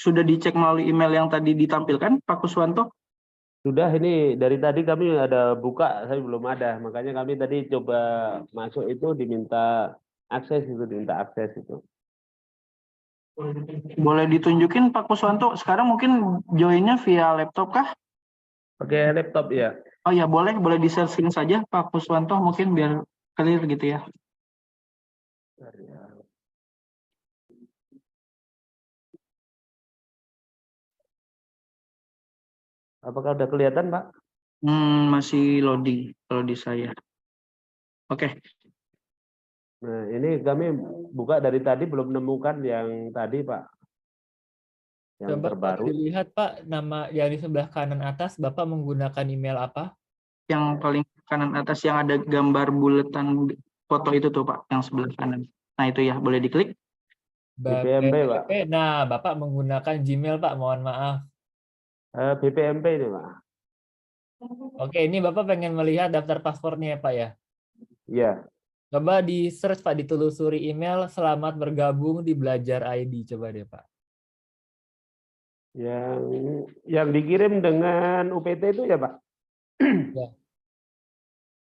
Sudah dicek melalui email yang tadi ditampilkan Pak Kuswanto? Sudah, ini dari tadi kami ada buka, saya belum ada. Makanya kami tadi coba masuk itu diminta akses itu. Boleh ditunjukin Pak Kuswanto, sekarang mungkin joinnya via laptop kah? Pakai laptop ya. Oh ya, boleh di-share screen saja Pak Kuswanto, mungkin biar clear gitu ya. Apakah udah kelihatan, Pak? Masih loading kalau di saya. Oke. Nah, ini kami buka dari tadi belum menemukan yang tadi, Pak. Yang Coba terbaru. Pak, dilihat Pak, nama yang di sebelah kanan atas, Bapak menggunakan email apa? Yang paling kanan atas yang ada gambar buletan foto itu tuh Pak, yang sebelah kanan. Nah itu ya, boleh diklik. BPMP, Pak. Nah, Bapak menggunakan Gmail, Pak, mohon maaf. BPMP ini, Pak. Oke, ini Bapak pengen melihat daftar paspornya ya, Pak ya? Iya. Coba di search Pak, ditelusuri email selamat bergabung di Belajar ID, coba deh Pak. Yang dikirim dengan UPT itu ya Pak? Ya.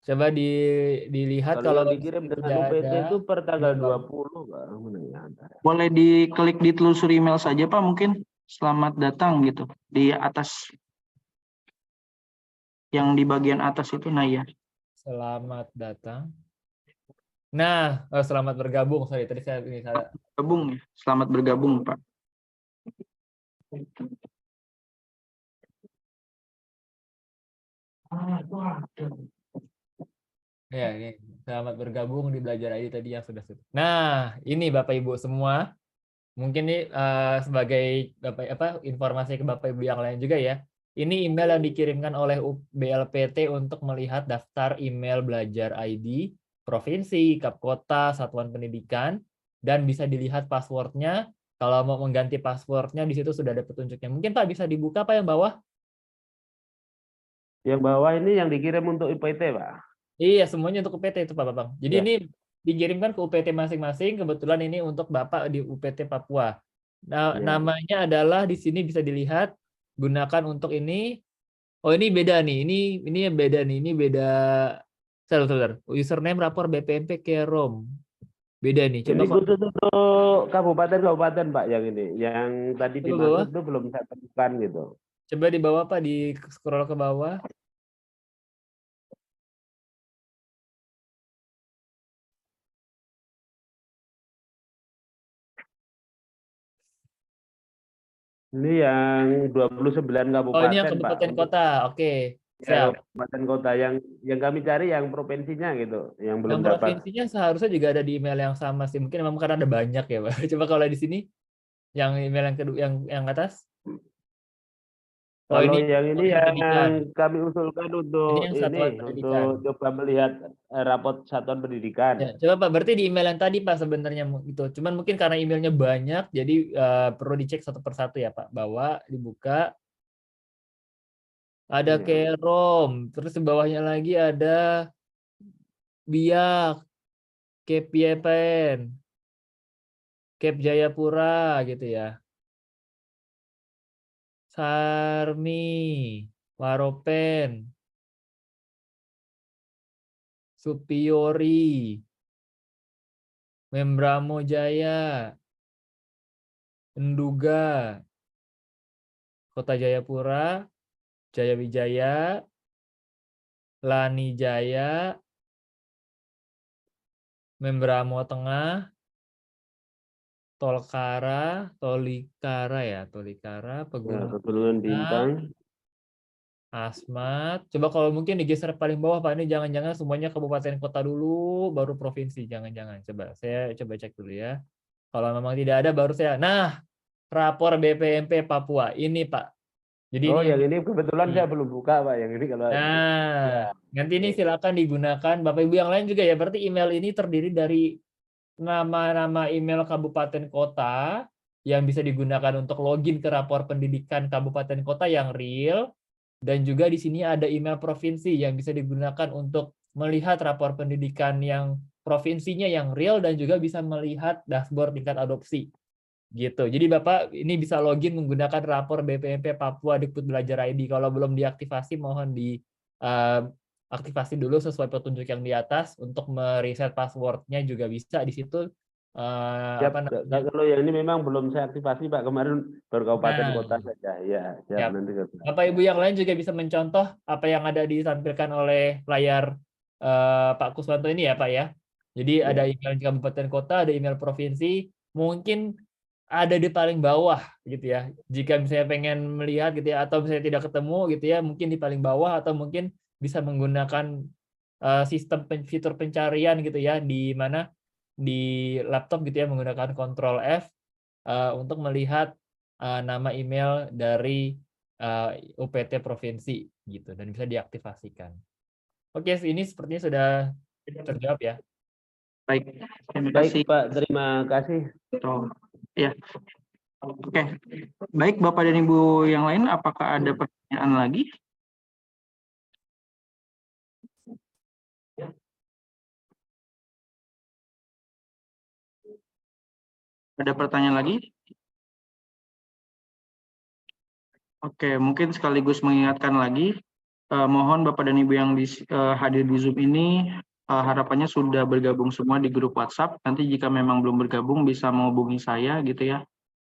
Coba dilihat kalau dikirim dengan UPT itu per tanggal 20 Pak. Boleh diklik ditelusuri email saja Pak, mungkin selamat datang gitu di atas, yang di bagian atas itu. Nah ya, selamat datang. Nah, selamat bergabung. Sorry, tadi saya bergabung ya. Selamat bergabung Pak. Ya, ini. Selamat bergabung di Belajar ID tadi yang sudah. Nah, ini Bapak Ibu semua. Mungkin ini sebagai informasi ke Bapak Ibu yang lain juga ya. Ini email yang dikirimkan oleh BLPT untuk melihat daftar email Belajar ID provinsi, kap kota, satuan pendidikan, dan bisa dilihat passwordnya. Kalau mau mengganti passwordnya di situ sudah ada petunjuknya. Mungkin Pak bisa dibuka Pak yang bawah? Yang bawah ini yang dikirim untuk UPT, Pak. Iya, semuanya untuk UPT itu Pak Bambang. Jadi Ya. ini dikirimkan ke UPT masing-masing. Kebetulan ini untuk Bapak di UPT Papua. Nah, Ya. namanya adalah di sini bisa dilihat. Gunakan untuk ini. Oh, ini beda nih. Ini yang beda nih. Ini beda. Sebentar. Username rapor BPMP Kerom. Beda nih. Coba Ini khusus untuk kabupaten-kabupaten Pak yang ini. Yang tadi Coba dimaksud bawah. itu belum saya temukan gitu. Coba di bawah Pak, di scroll ke bawah. Ini yang 29 kabupaten, Oh, ini yang Pak. kabupaten Untuk kota. Oke. ya, Siap. kabupaten kota yang kami cari yang provinsinya gitu, yang belum Yang dapat. provinsinya seharusnya juga ada di email yang sama sih. Mungkin memang karena ada banyak ya, Pak. Coba kalau di sini yang email yang kedua yang atas. Oh, Kalau ini yang ini satuan pendidikan. yang kami usulkan untuk Ini yang satuan pendidikan. untuk coba melihat rapot satuan pendidikan. Ya, coba Pak, berarti di email yang tadi Pak sebenarnya itu. Cuman mungkin karena emailnya banyak, jadi perlu dicek satu persatu ya Pak. Bawa, dibuka. Ada Iya. Kerom, terus di bawahnya lagi ada Biak, Kep Yepen, Kep Jayapura gitu ya. Sarmi, Waropen, Supiori, Membramo Jaya, Enduga, Kota Jayapura, Jaya Wijaya, Lani Jaya, Membramo Tengah, Tolikara, Pegunungan Bintang. Asmat. Coba kalau mungkin digeser paling bawah Pak, ini jangan-jangan semuanya kabupaten kota dulu, baru provinsi. Jangan-jangan. Coba saya coba cek dulu ya. Kalau memang tidak ada baru saya. Nah, rapor BPMP Papua ini Pak. Jadi Oh, ini yang ini kebetulan saya belum buka, Pak. Yang ini kalau Nah, nanti ini silakan digunakan Bapak Ibu yang lain juga ya. Berarti email ini terdiri dari nama-nama email kabupaten kota yang bisa digunakan untuk login ke rapor pendidikan kabupaten kota yang real, dan juga di sini ada email provinsi yang bisa digunakan untuk melihat rapor pendidikan yang provinsinya yang real dan juga bisa melihat dashboard tingkat adopsi. Gitu. Jadi Bapak ini bisa login menggunakan rapor BPMP Papua Dikbud Belajar ID. Kalau belum diaktifasi mohon aktifasi dulu sesuai petunjuk yang di atas. Untuk mereset passwordnya juga bisa di situ. siap, kalau yang ini memang belum saya aktifasi, Pak. Kemarin baru kabupaten kota saja. Ya, siap. Nanti Bapak Ibu yang lain juga bisa mencontoh apa yang ada ditampilkan oleh layar Pak Kuswanto ini ya Pak ya. Jadi ada email kabupaten kota, ada email provinsi. Mungkin ada di paling bawah gitu ya. Jika misalnya pengen melihat gitu ya, atau misalnya tidak ketemu gitu ya, mungkin di paling bawah, atau mungkin bisa menggunakan sistem fitur pencarian gitu ya, di mana di laptop gitu ya, menggunakan Ctrl F untuk melihat nama email dari UPT provinsi gitu, dan bisa diaktifasikan. Oke, ini sepertinya sudah terjawab ya. Baik, terima Baik, kasih. Pak. Terima kasih. Ya. Oke. Baik, Bapak dan Ibu yang lain, apakah ada pertanyaan lagi? Ada pertanyaan lagi? Oke, mungkin sekaligus mengingatkan lagi, mohon Bapak dan Ibu yang hadir di Zoom ini, harapannya sudah bergabung semua di grup WhatsApp. Nanti jika memang belum bergabung bisa menghubungi saya gitu ya.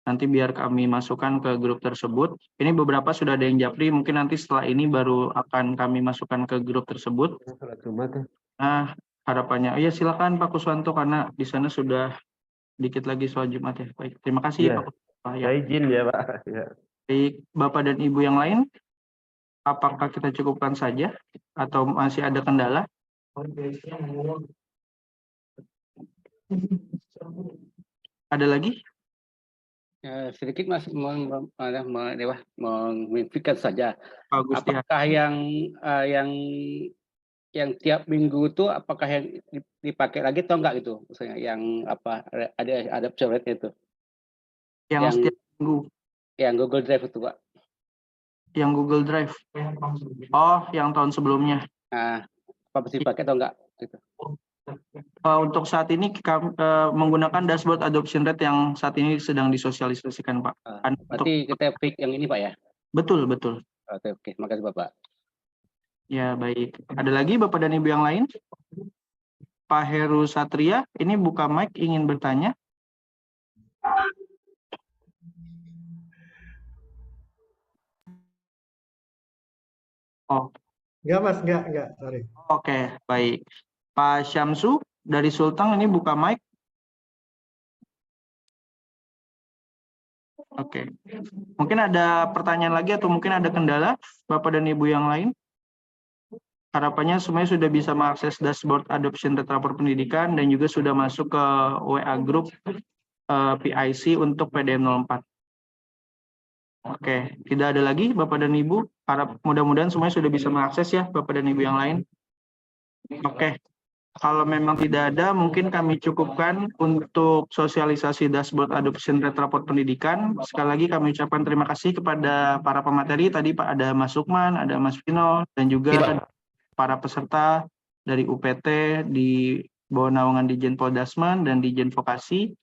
Nanti biar kami masukkan ke grup tersebut. Ini beberapa sudah ada yang japri, mungkin nanti setelah ini baru akan kami masukkan ke grup tersebut. Nah, harapannya, iya silakan Pak Kuswanto, karena di sana sudah dikit lagi soal Jumat ya. Baik, terima kasih Ya, Pak Kuswanto. saya izin ya Pak. Ya. Baik, Bapak dan Ibu yang lain, apakah kita cukupkan saja atau masih ada kendala? Ada lagi? Sedikit Mas, menginfokan saja. Bagus, ya. Apakah yang tiap minggu itu apakah yang dipakai lagi atau enggak gitu? Misalnya yang apa ada adoption rate itu? Yang setiap minggu. Yang Google Drive itu, Pak. Yang Google Drive. Oh, yang tahun sebelumnya. Nah, apa mesti dipakai atau enggak gitu? Untuk saat ini kami menggunakan dashboard adoption rate yang saat ini sedang disosialisasikan, Pak. Berarti kita pick yang ini, Pak ya? Betul, betul. Oke, makasih Bapak. Ya, baik. Ada lagi Bapak dan Ibu yang lain? Pak Heru Satria, ini buka mic ingin bertanya. Oh. Enggak, Mas, enggak, sorry. Oke, baik. Pak Syamsu dari Sulteng ini buka mic. Oke. Mungkin ada pertanyaan lagi atau mungkin ada kendala Bapak dan Ibu yang lain? Harapannya semuanya sudah bisa mengakses dashboard adoption rate rapor pendidikan dan juga sudah masuk ke WA group PIC untuk PDM 04. Oke, tidak ada lagi Bapak dan Ibu. Harap mudah-mudahan semuanya sudah bisa mengakses ya Bapak dan Ibu yang lain. Oke, kalau memang tidak ada, mungkin kami cukupkan untuk sosialisasi dashboard adoption rate rapor pendidikan. Sekali lagi kami ucapkan terima kasih kepada para pemateri. Tadi Pak ada Mas Sukman, ada Mas Vino, dan juga para peserta dari UPT di bawah naungan Dijen Poldasman dan Dijen Vokasi.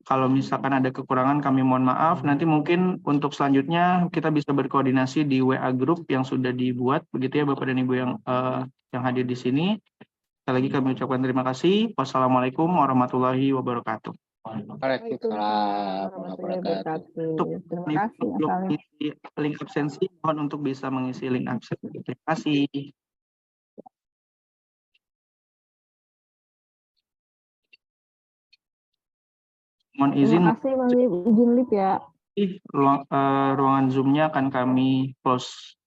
Kalau misalkan ada kekurangan kami mohon maaf. Nanti mungkin untuk selanjutnya kita bisa berkoordinasi di WA group yang sudah dibuat, begitu ya Bapak dan Ibu yang hadir di sini. Sekali lagi kami ucapkan terima kasih. Wassalamualaikum warahmatullahi wabarakatuh. Waalaikumsalam warahmatullahi wabarakatuh. Untuk mengisi link absensi, mohon untuk bisa mengisi link absensi. Terima kasih. Mohon izin. Terima kasih, izin lip ya. Ruangan Zoom-nya akan kami close.